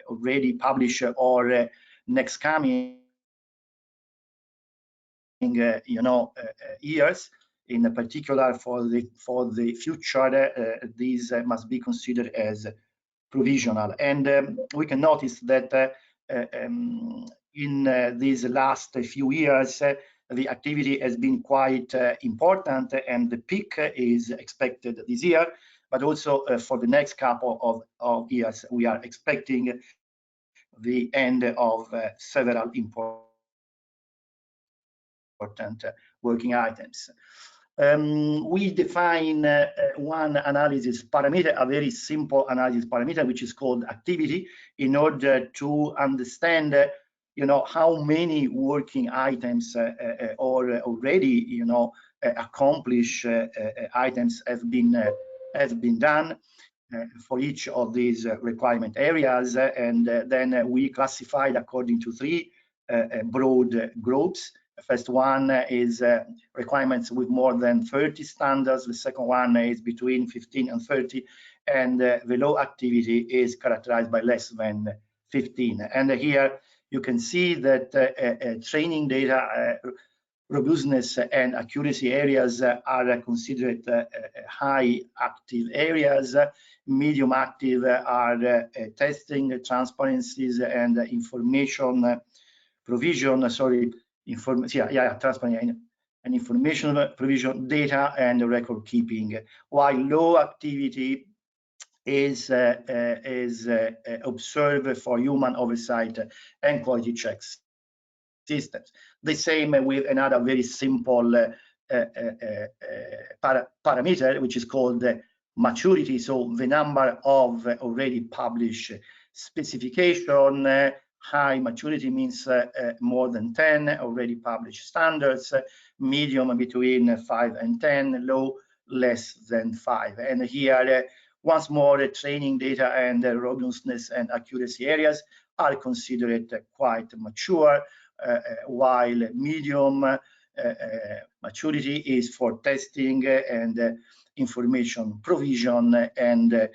already published or next coming years. In particular, for the future, these must be considered as provisional. And we can notice that in these last few years, the activity has been quite important, and the peak is expected this year. But also for the next couple of years, we are expecting the end of several important working items. We define one analysis parameter, a very simple analysis parameter, which is called activity, in order to understand, how many working items or already, accomplished items have been done for each of these requirement areas, and then we classified according to three broad groups. The first one is requirements with more than 30 standards. The second one is between 15 and 30, and the low activity is characterized by less than 15. And here you can see that training data, robustness and accuracy areas are considered high active areas. Medium active are testing, transparencies, and information provision. Transparency and information provision, data, and record keeping. While low activity is observed for human oversight and quality checks systems. The same with another very simple parameter, which is called maturity. So the number of already published specification. High maturity means more than 10 already published standards. Medium between 5 and 10. Low less than 5. And here once more, training data and robustness and accuracy areas are considered quite mature, while medium maturity is for testing and information provision, and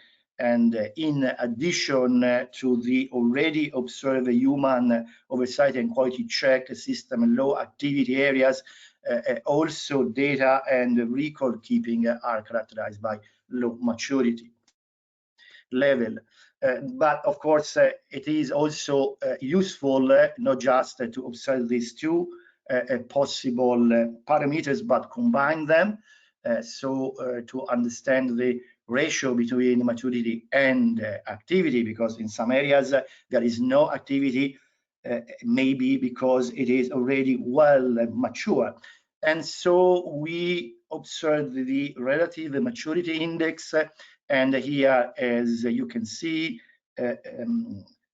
in addition to the already observed human oversight and quality check system, low activity areas, also data and record keeping are characterized by low maturity level. But of course, it is also useful not just to observe these two possible parameters, but combine them, so to understand the ratio between maturity and activity, because in some areas there is no activity, maybe because it is already well mature. And so we observed the relative maturity index, and here, as you can see,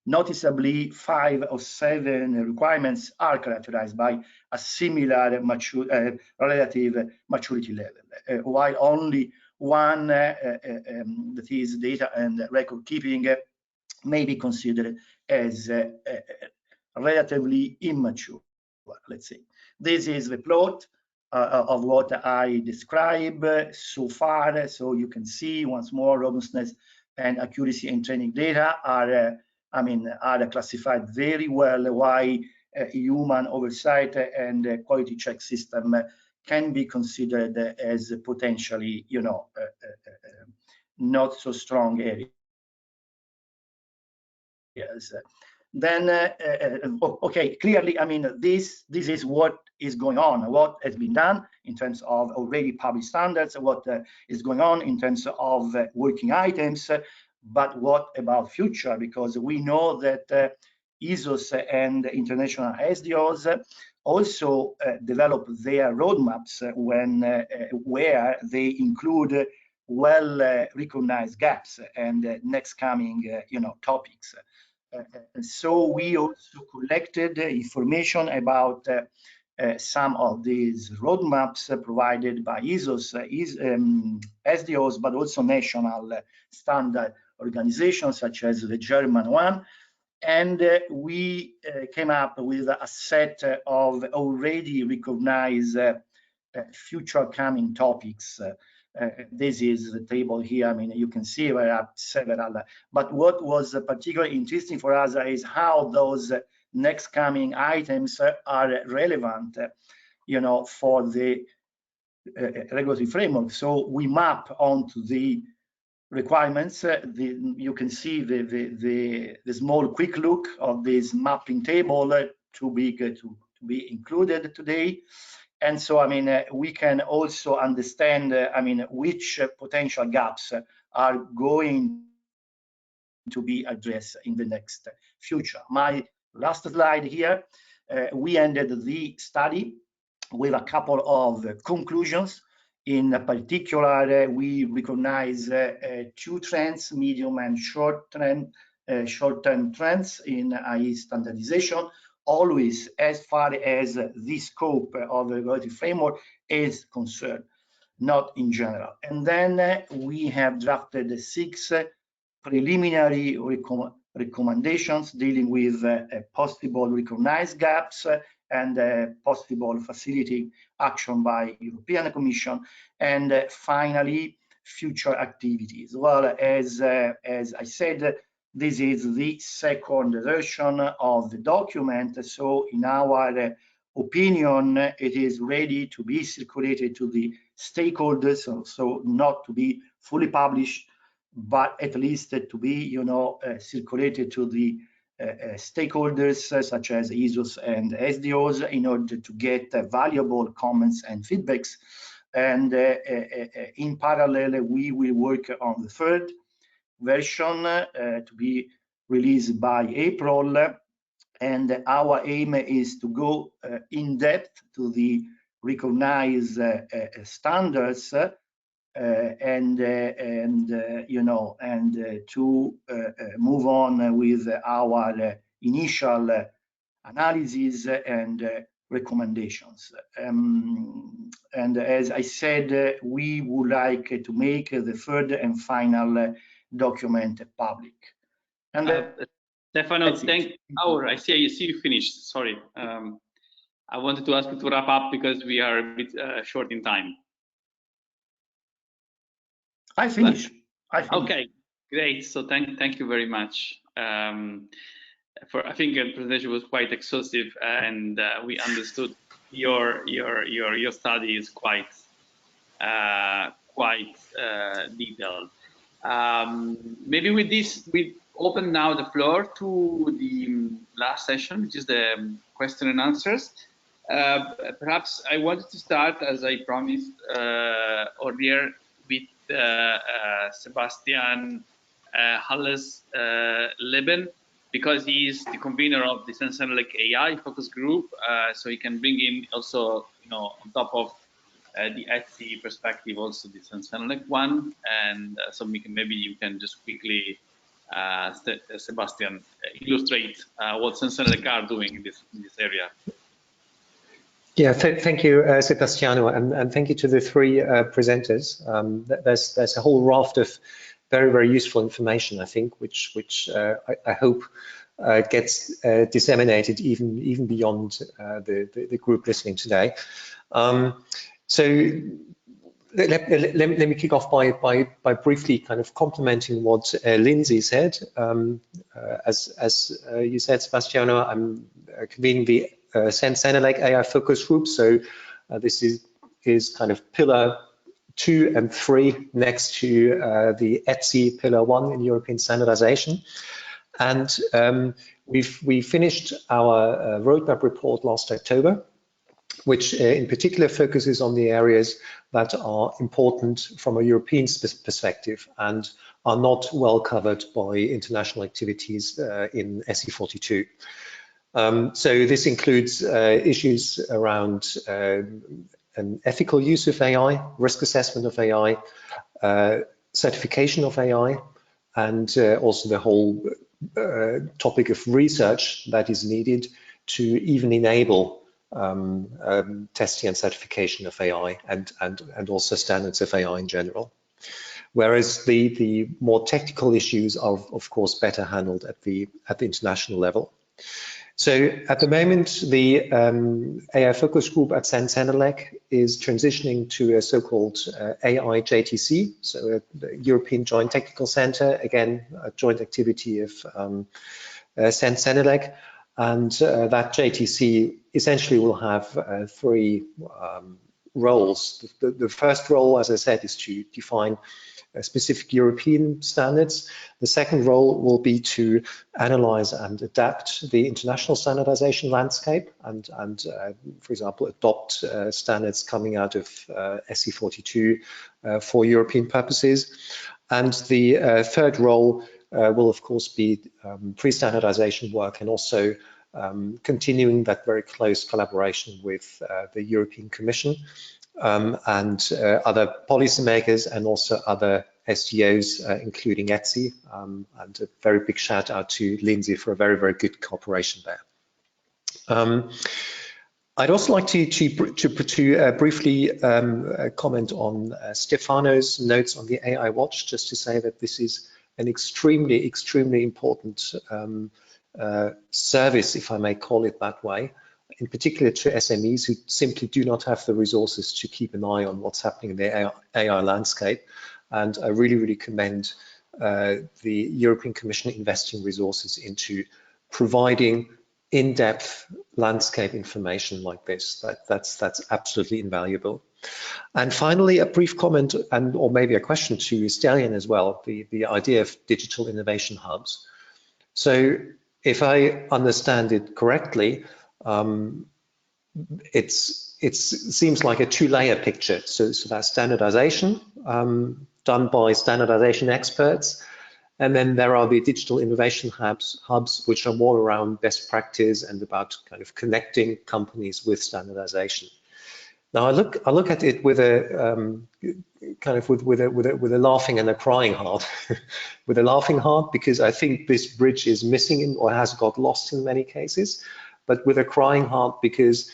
noticeably 5 or 7 requirements are characterized by a similar relative maturity level, while only one, that is data and record keeping, may be considered as relatively immature, let's say. This is the plot of what I describe so far. So you can see once more, robustness and accuracy in training data are classified very well, while human oversight and quality check system can be considered as potentially, not so strong areas. Then, okay, clearly, this is what is going on, what has been done in terms of already published standards, what is going on in terms of working items, but what about future? Because we know that ISOs and international SDOs also develop their roadmaps where they include well-recognized gaps and next coming topics. So we also collected information about some of these roadmaps provided by SDOs, but also national standard organizations such as the German one. And we came up with a set of already recognized future coming topics. This is the table here. I mean, you can see there are several, but what was particularly interesting for us is how those next coming items are relevant, for the regulatory framework. So we map onto the requirements. You can see the small quick look of this mapping table, too big to be included today. And so, I mean, we can also understand, which potential gaps are going to be addressed in the next future. My last slide here, we ended the study with a couple of conclusions. In particular, we recognize two trends, medium and short-term trends in AI standardization, always as far as the scope of the regulatory framework is concerned, not in general. And then we have drafted 6 preliminary recommendations dealing with possible recognized gaps and possible facilitating action by European Commission, and finally future activities. Well, as I said, this is the second version of the document, so in our opinion, it is ready to be circulated to the stakeholders, so not to be fully published, but at least to be, circulated to the stakeholders such as ISOs and SDOs in order to get valuable comments and feedbacks. And in parallel, we will work on the third version to be released by April. And our aim is to go in depth to the recognized standards and to move on with our initial analysis and recommendations. And as I said, we would like to make the third and final document public. And Stefano, I see you finished. Sorry. I wanted to ask you to wrap up because we are a bit short in time. I finished. Okay, great. So thank you very much. I think the presentation was quite exhaustive, and we understood your study is quite detailed. Maybe with this, we open now the floor to the last session, which is the question and answers. Perhaps I wanted to start, as I promised earlier, with Sebastian Halles-Leben, because he is the convener of the Sensenelec AI focus group, so he can bring in also, on top of the ETSI perspective, also the Sensenelec one, and so maybe you can just quickly, Sebastian, illustrate what Sensenelec are doing in this area. Yeah, thank you, Sebastiano, and thank you to the 3 presenters. There's a whole raft of very, very useful information, I think, which I hope gets disseminated even beyond the group listening today. So let me kick off by briefly kind of complementing what Lindsay said. As you said, Sebastiano, I'm convening the Sensenelec AI focus group. So this is kind of pillar 2 and 3 next to the ETSI pillar 1 in European standardization. And we finished our roadmap report last October, which in particular focuses on the areas that are important from a European perspective and are not well covered by international activities in SE42. So this includes issues around an ethical use of AI, risk assessment of AI, certification of AI, and also the whole topic of research that is needed to even enable testing and certification of AI and also standards of AI in general. Whereas the more technical issues are, of course, better handled at the international level. So at the moment, the AI focus group at CENELEC is transitioning to a so-called AI JTC, so a European Joint Technical Center, again, a joint activity of CENELEC. And that JTC essentially will have three roles. The first role, as I said, is to define specific European standards. The second role will be to analyze and adapt the international standardization landscape and for example, adopt standards coming out of SC42 for European purposes. And the third role will, of course, be pre-standardization work and also continuing that very close collaboration with the European Commission and other policymakers and also other SDOs, including ETSI, and a very big shout out to Lindsay for a very, very good cooperation there. I'd also like to briefly comment on Stefano's notes on the AI Watch, just to say that this is an extremely, extremely important service, if I may call it that way, in particular to SMEs who simply do not have the resources to keep an eye on what's happening in the AI landscape. And I really, really commend the European Commission investing resources into providing in-depth landscape information like this. That's absolutely invaluable. And finally, a brief comment or maybe a question to Stelian as well, the idea of digital innovation hubs. So if I understand it correctly, it seems like a two-layer picture. So that's standardization done by standardization experts. And then there are the digital innovation hubs, which are more around best practice and about kind of connecting companies with standardization. Now I look at it with a kind of with a laughing and a crying heart. With a laughing heart because I think this bridge is missing or has got lost in many cases, but with a crying heart because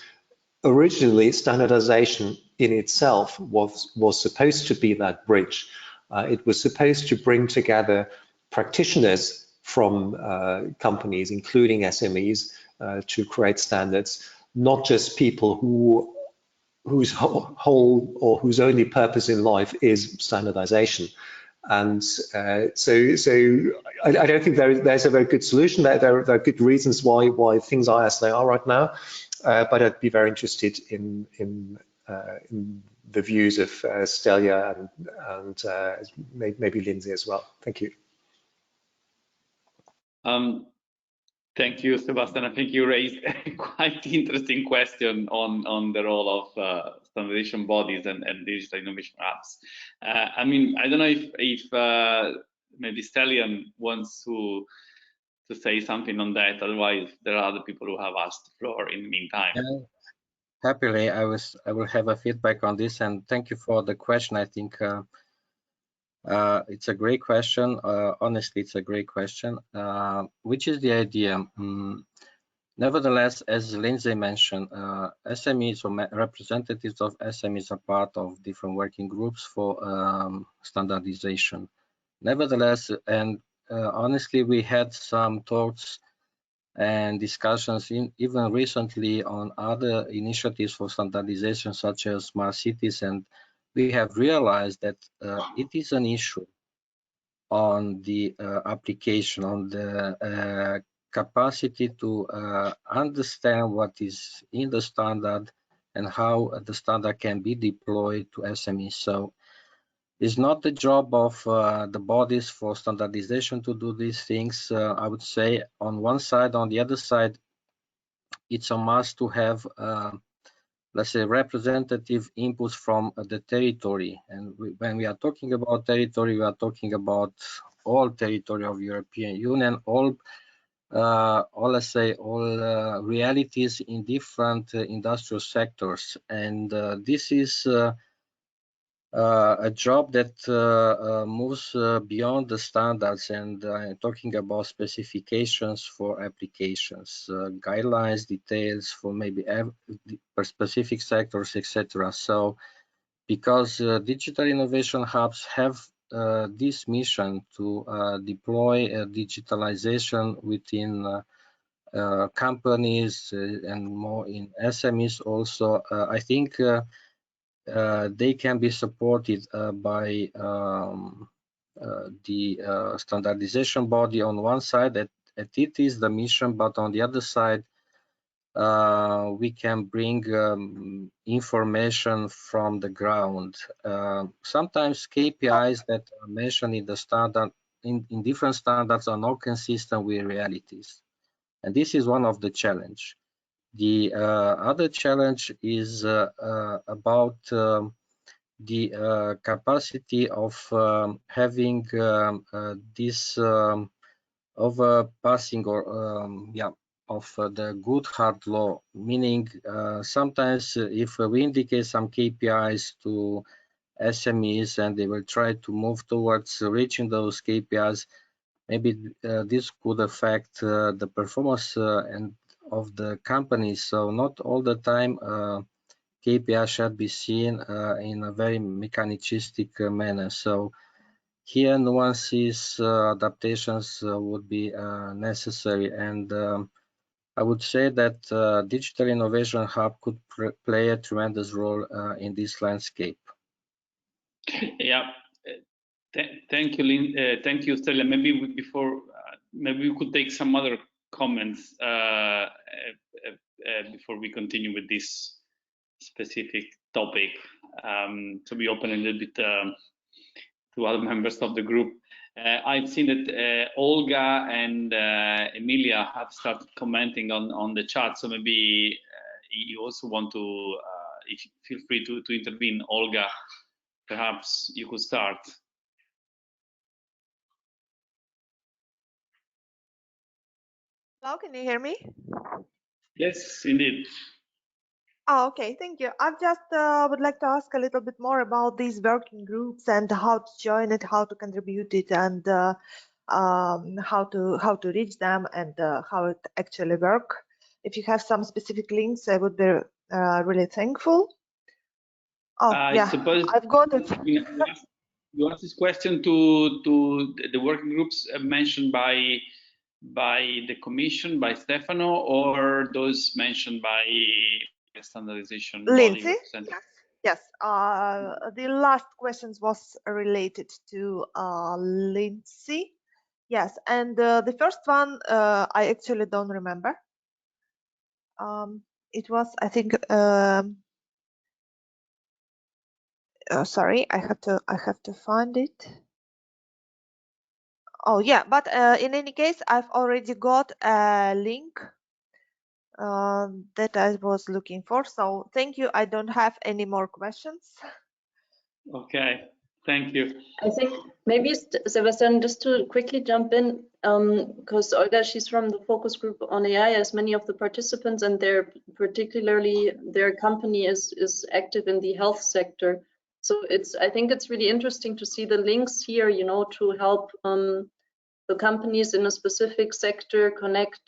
originally standardization in itself was supposed to be that bridge. It was supposed to bring together practitioners from companies, including SMEs, to create standards, not just people whose whole or whose only purpose in life is standardization. And so I don't think there's a very good solution. There are good reasons why things are as they are right now, but I'd be very interested in the views of Stelia and maybe Lindsay as well. Thank you. Thank you, Sebastian. I think you raised a quite interesting question on the role of standardization bodies and digital innovation hubs. I mean, I don't know if maybe Stelian wants to say something on that. Otherwise, there are other people who have asked the floor in the meantime. Happily, I will have a feedback on this, and thank you for the question. I think it's a great question. Honestly, it's a great question. Which is the idea? Nevertheless, as Lindsay mentioned, SMEs or representatives of SMEs are part of different working groups for standardization. Nevertheless, and honestly, we had some talks and discussions even recently on other initiatives for standardization, such as smart cities, and we have realized that it is an issue on the application, on the capacity to understand what is in the standard and how the standard can be deployed to SMEs. So it's not the job of the bodies for standardization to do these things, I would say, on one side. On the other side, it's a must to have, let's say, representative inputs from the territory. And when we are talking about territory, we are talking about all territory of European Union, all all realities in different industrial sectors, and this is a job that moves beyond the standards, and I'm talking about specifications for applications, guidelines, details for maybe for specific sectors, etc. So because digital innovation hubs have this mission to deploy digitalization within companies and more in SMEs also, I think they can be supported by the standardization body on one side, that it is the mission, but on the other side, we can bring information from the ground. Sometimes KPIs that are mentioned in the standard, in different standards, are not consistent with realities. And this is one of the challenge. The other challenge is about the capacity of having this overpassing or of the good hard law, meaning sometimes if we indicate some KPIs to SMEs and they will try to move towards reaching those KPIs, maybe this could affect the performance and of the companies. So not all the time KPI should be seen in a very mechanistic manner. So here nuances, adaptations would be necessary, and I would say that Digital Innovation Hub could play a tremendous role in this landscape. Yeah, thank you, Lynn. Thank you, Stella. Maybe maybe we could take some other comments before we continue with this specific topic. So we open a little bit to other members of the group. I've seen that Olga and Emilia have started commenting on the chat, so maybe you also want to, if you feel free to intervene. Olga, perhaps you could start. Hello, can you hear me? Yes, indeed. Oh, okay, thank you. I just would like to ask a little bit more about these working groups and how to join it, how to contribute it, and how to reach them, and how it actually work. If you have some specific links, I would be really thankful. Oh, yeah, I've got it. You asked this question to the working groups mentioned by the Commission, by Stefano, or those mentioned by standardization Lindsay? body? Yes. The last questions was related to Lindsay. Yes, and the first one I actually don't remember. It was, I think. Sorry, I have to find it. Oh yeah, but in any case, I've already got a link that I was looking for. So thank you. I don't have any more questions. Okay, thank you. I think maybe Sebastian, just to quickly jump in, because Olga, she's from the focus group on AI, as many of the participants, and particularly their company is active in the health sector. So I think it's really interesting to see the links here, you know, to help the companies in a specific sector connect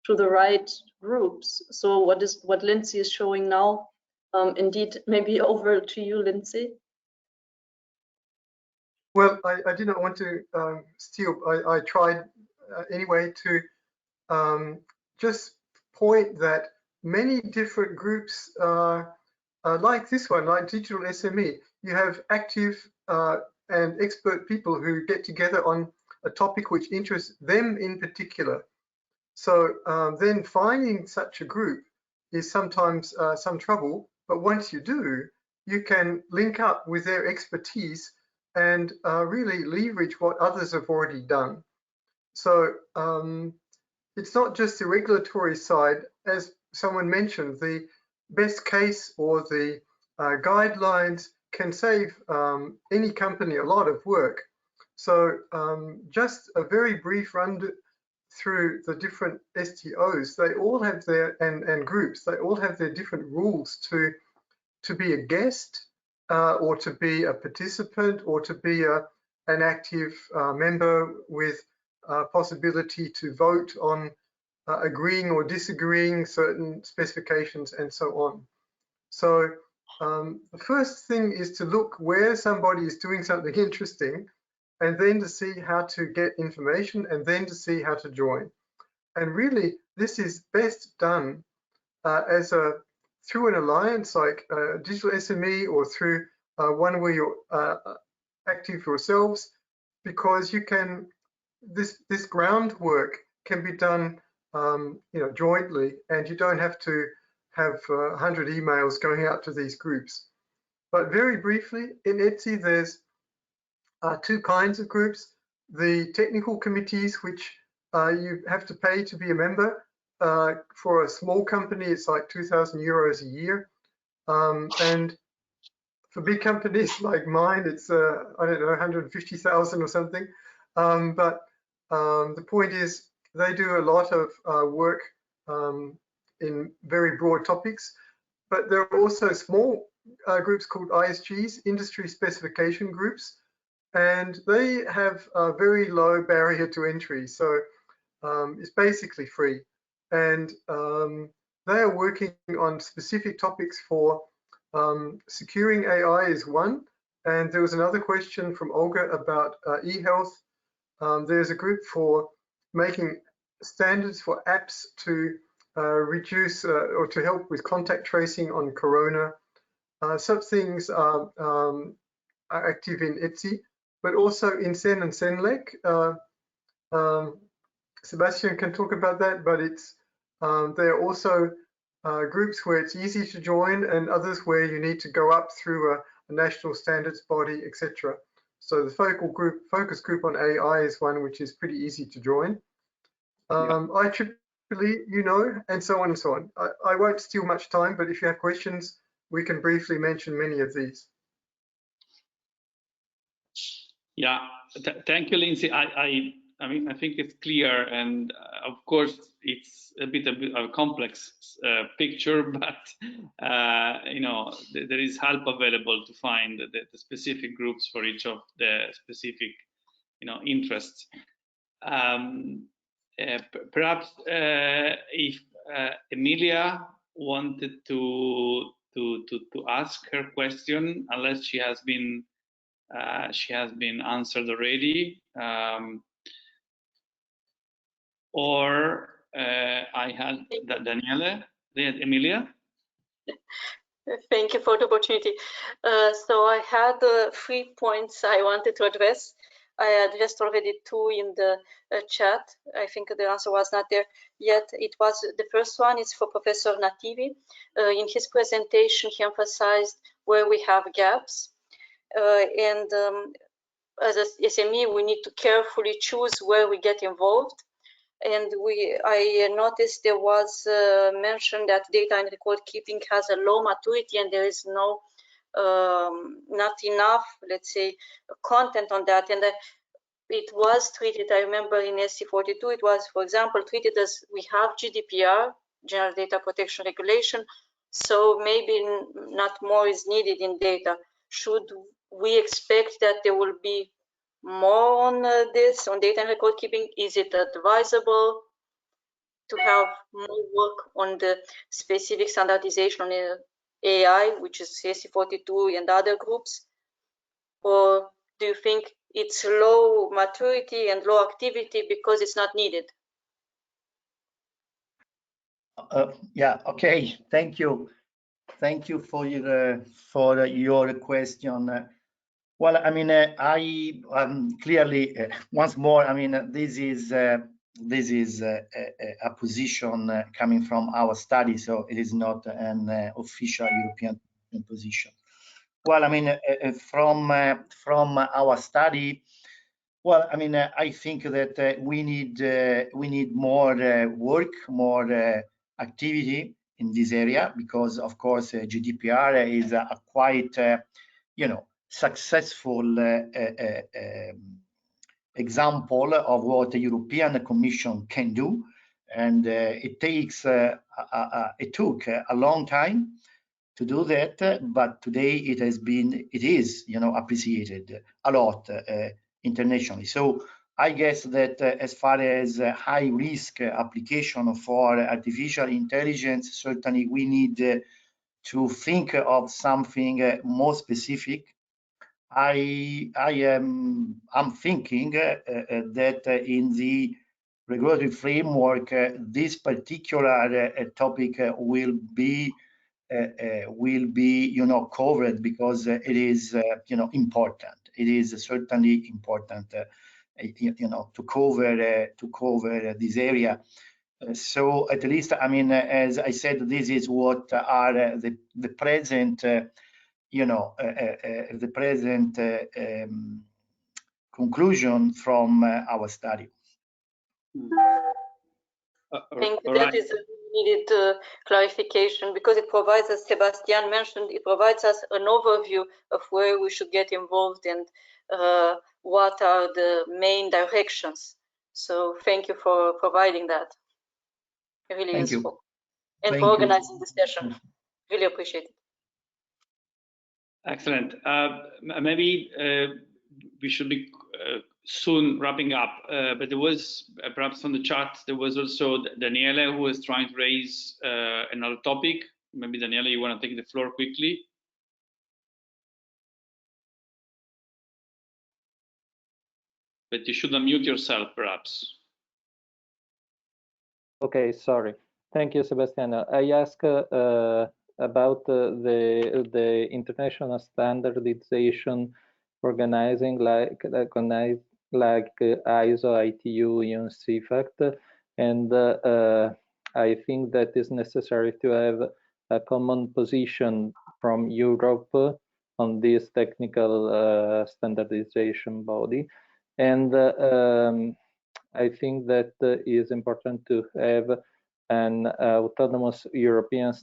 to the right groups. So what Lindsay is showing now, indeed, maybe over to you, Lindsay. Well, I did not want to steal. I tried anyway to just point that many different groups like this one, like Digital SME, you have active and expert people who get together on a topic which interests them in particular. So then finding such a group is sometimes some trouble, but once you do, you can link up with their expertise and really leverage what others have already done. So it's not just the regulatory side. As someone mentioned, the best case or the guidelines can save any company a lot of work. So just a very brief run through the different STOs, they all have their, and groups, they all have their different rules to be a guest or to be a participant or to be an active member with possibility to vote on agreeing or disagreeing certain specifications and so on. So the first thing is to look where somebody is doing something interesting, and then to see how to get information, and then to see how to join. And really, this is best done through an alliance like Digital SME, or through one where you're active yourselves, because you can, this groundwork can be done jointly, and you don't have to have 100 emails going out to these groups. But very briefly, in ETSI, there's two kinds of groups: the technical committees, which you have to pay to be a member. For a small company, it's like 2,000 euros a year. And for big companies like mine, it's, I don't know, 150,000 or something. But the point is, they do a lot of work in very broad topics. But there are also small groups called ISGs, industry specification groups, and they have a very low barrier to entry. So it's basically free. And they are working on specific topics for securing AI is one. And there was another question from Olga about e-health. There's a group for making standards for apps to reduce or to help with contact tracing on Corona. Some things are active in ETSI, but also in SEN and SENLEC. Sebastian can talk about that, but it's there are also groups where it's easy to join, and others where you need to go up through a national standards body, etc. So the focus group on AI is one which is pretty easy to join. IEEE, and so on and so on. I won't steal much time, but if you have questions, we can briefly mention many of these. Yeah, thank you, Lindsay. I mean, I think it's clear, and of course, it's a bit of a complex picture, but there is help available to find the specific groups for each of the specific, interests. Perhaps if Emilia wanted to ask her question, unless she has been answered already. Or I had Daniele, Emilia. Thank you for the opportunity. So I had 3 points I wanted to address. I addressed already 2 in the chat. I think the answer was not there yet. It was, the first one is for Professor Nativi. In his presentation, he emphasized where we have gaps. And as a SME, we need to carefully choose where we get involved. And I noticed there was mentioned that data and record keeping has a low maturity, and there is no not enough, let's say, content on that. And it was treated, I remember in SC42, it was, for example, treated as we have GDPR, General Data Protection Regulation, so maybe not more is needed in data. Should we expect that there will be more on this, on data and record keeping? Is it advisable to have more work on the specific standardization on AI, which is SC42 and other groups? Or do you think it's low maturity and low activity because it's not needed? Yeah, okay, thank you. Thank you for your question. Well, I mean, I clearly, once more, I mean, this is a position coming from our study, so it is not an official European position. Well, I mean, from our study, well, I mean, I think that we need more work, more activity in this area, because of course GDPR is a quite, successful example of what the European Commission can do, and it took a long time to do that, but today it is appreciated a lot internationally. So I guess that as far as high risk application for artificial intelligence, certainly we need to think of something more specific. I'm thinking that in the regulatory framework, this particular topic will be covered, because it is important. It is certainly important to cover this area. So at least, I mean, as I said, this is what are the present conclusion from our study. Thank you. That is a needed clarification, because it provides, as Sebastian mentioned, it provides us an overview of where we should get involved and what are the main directions. So thank you for providing that. Really Thank useful. You. And Thank for organizing you. the session. Really appreciate it. Excellent. Maybe we should be soon wrapping up, but there was perhaps on the chat, there was also Daniela who was trying to raise another topic. Maybe Daniela, you want to take the floor quickly? But you should unmute yourself, perhaps. Okay, sorry. Thank you, Sebastian. I ask about the international standardization organizing like ISO, ITU, UNCFACT, and I think that it's necessary to have a common position from Europe on this technical standardization body, and I think that it is important to have an autonomous European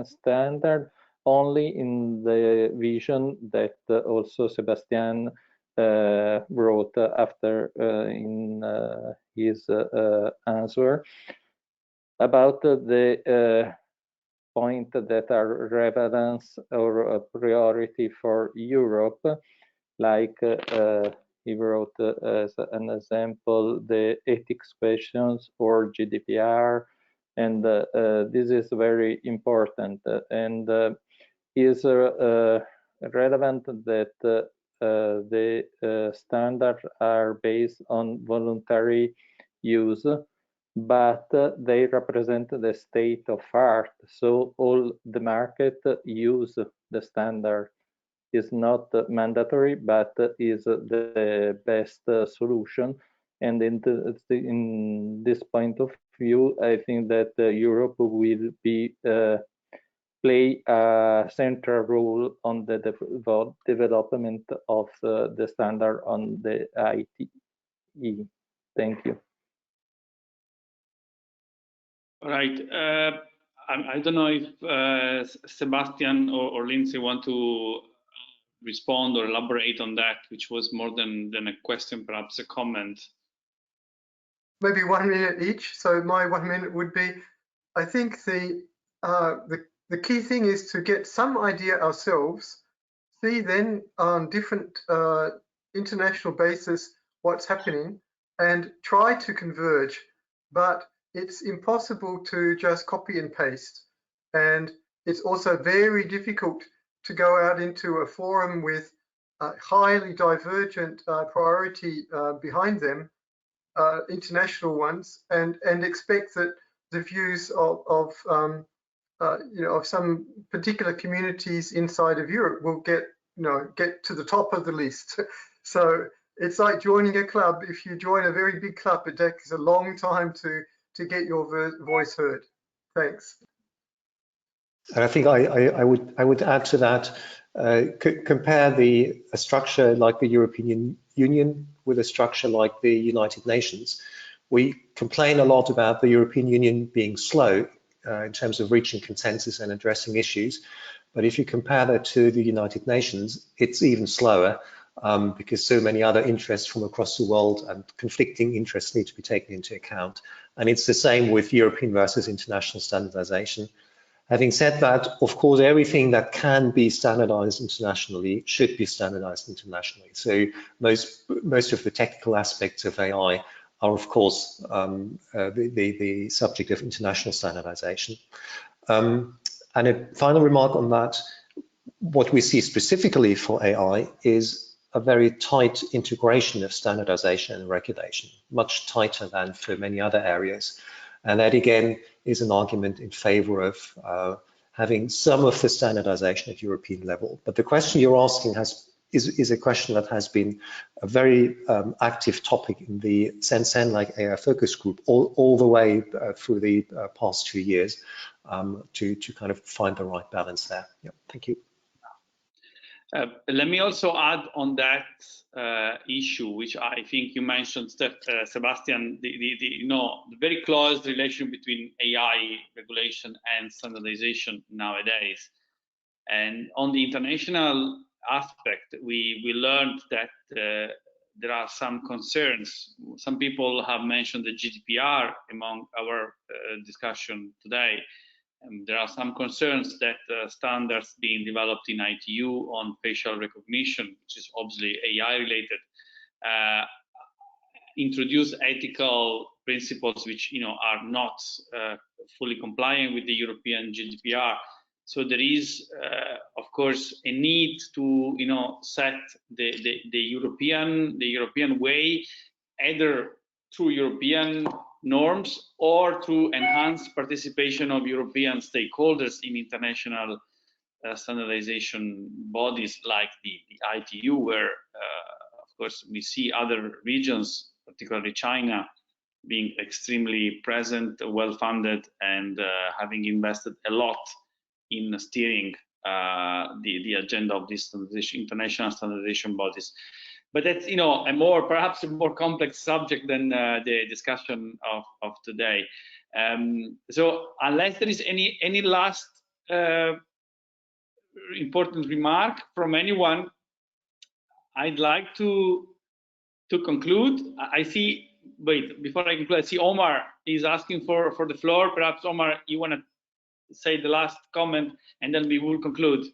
standard only in the vision that also Sebastian wrote after in his answer about the point that are relevance or a priority for Europe, like he wrote as an example the ethics questions or GDPR, and this is very important and is relevant that the standards are based on voluntary use, but they represent the state of art. So all the market use the standard. Is not mandatory, but is the best solution. And in this point of view, I think that Europe will be play a central role on the development of the standard on the ITE. Thank you. All right. I don't know if Sebastian or Lindsay want to respond or elaborate on that, which was more than a question, perhaps a comment. Maybe 1 minute each. So my 1 minute would be, I think the key thing is to get some idea ourselves, see then on different international basis what's happening, and try to converge. But it's impossible to just copy and paste. And it's also very difficult to go out into a forum with highly divergent priority behind them, international ones, and expect that the views of some particular communities inside of Europe will get to the top of the list. So it's like joining a club. If you join a very big club, it takes a long time to get your voice heard. Thanks. And I think I would add to that, compare a structure like the European Union with a structure like the United Nations. We complain a lot about the European Union being slow. in terms of reaching consensus and addressing issues. But if you compare that to the United Nations, it's even slower because so many other interests from across the world and conflicting interests need to be taken into account. And it's the same with European versus international standardization. Having said that, of course, everything that can be standardized internationally should be standardized internationally. So most of the technical aspects of AI are, of course, the subject of international standardization. And a final remark on that, what we see specifically for AI is a very tight integration of standardization and regulation, much tighter than for many other areas. And that, again, is an argument in favor of having some of the standardization at European level. But the question you're asking is a question that has been a very active topic in the Sen-like AI focus group all the way through the past 2 years to kind of find the right balance there. Yeah, thank you. Let me also add on that issue, which I think you mentioned, Sebastian, the very close relation between AI regulation and standardization nowadays. And on the international aspect, we learned that there are some concerns. Some people have mentioned the GDPR among our discussion today. There are some concerns that standards being developed in ITU on facial recognition, which is obviously AI related, introduce ethical principles which are not fully compliant with the European GDPR. So there is, of course, a need to set the European way, either through European norms or through enhanced participation of European stakeholders in international standardization bodies like the ITU, where, of course, we see other regions, particularly China, being extremely present, well-funded, and having invested a lot in steering the agenda of these international standardization bodies. But that's perhaps a more complex subject than the discussion of today. So unless there is any last important remark from anyone, I'd like to conclude. I see. Wait, before I conclude, I see Omar is asking for the floor. Perhaps Omar, you want to say the last comment, and then we will conclude.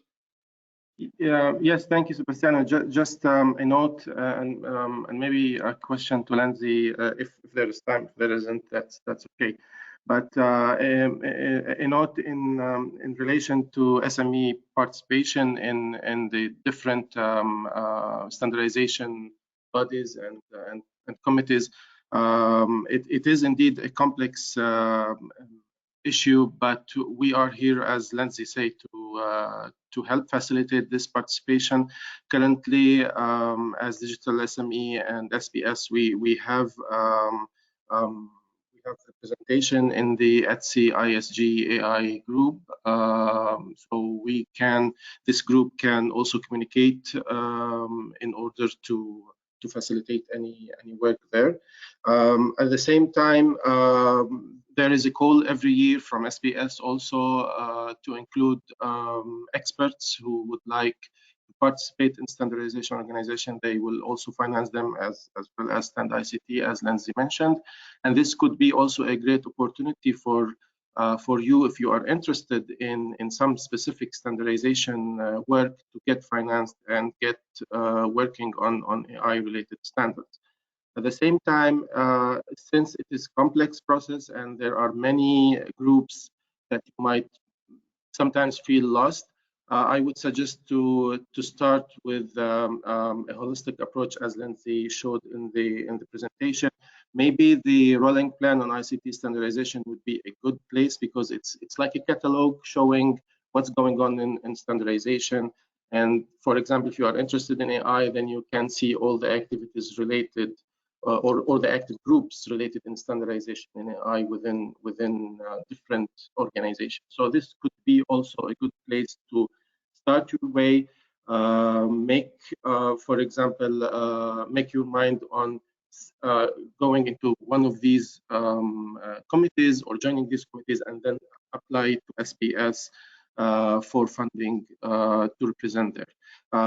Yes, thank you, Sebastiano. Just a note and maybe a question to Lindsay, if there is time. If there isn't, that's okay. But a note in relation to SME participation in the different standardization bodies and committees. It is indeed a complex issue, but we are here, as Lindsay said, to help facilitate this participation. Currently, as Digital SME and SPS, we have representation in the ETSI ISG AI group, so this group can also communicate in order to facilitate any work there. At the same time, there is a call every year from SPS also to include experts who would like to participate in standardization organization. They will also finance them as well as Stand ICT, as Lindsay mentioned. And this could be also a great opportunity for you, if you are interested in some specific standardization work, to get financed and get working on AI-related standards. At the same time, since it is a complex process and there are many groups that you might sometimes feel lost, I would suggest to start with a holistic approach, as Lindsay showed in the presentation. Maybe the rolling plan on ICT standardization would be a good place, because it's like a catalog showing what's going on in standardization. And for example, if you are interested in AI, then you can see all the activities related or the active groups related in standardization in AI within different organizations. So this could be also a good place to start your way. For example, make your mind on going into one of these committees or joining these committees, and then apply to SPS for funding to represent there.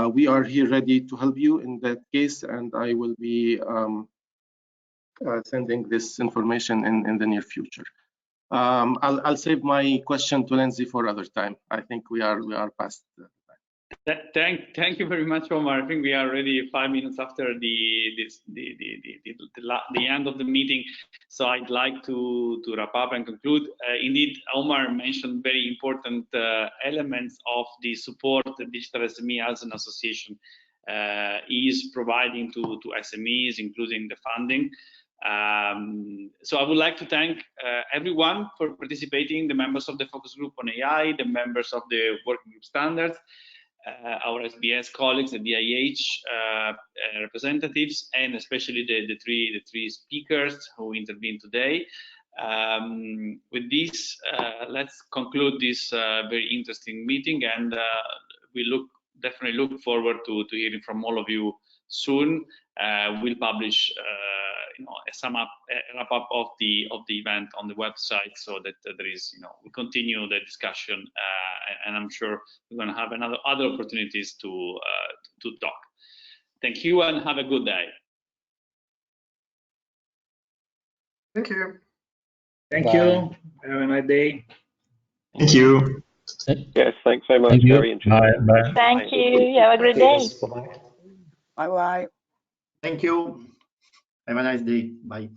We are here ready to help you in that case, and I will be sending this information in the near future. I'll save my question to Lindsay for other time. I think we are past the time. Thank you very much, Omar. I think we are already 5 minutes after the end of the meeting, so I'd like to wrap up and conclude. Indeed, Omar mentioned very important elements of the support that Digital SME as an association is providing to SMEs, including the funding. So I would like to thank everyone for participating, the members of the focus group on AI, the members of the working group standards, our SBS colleagues, the DIH representatives, and especially the three speakers who intervened today. With this, let's conclude this very interesting meeting, and we definitely look forward to hearing from all of you soon. We'll publish a wrap up of the event on the website, so that there is, we continue the discussion, and I'm sure we're going to have other opportunities to talk. Thank you and have a good day. Thank you. Thank you. Have a nice day. Thank you. Yes, thanks so much. Very interesting. Bye. Thank you. Have a great day. Bye-bye. Bye-bye. Thank you. Have a nice day. Bye.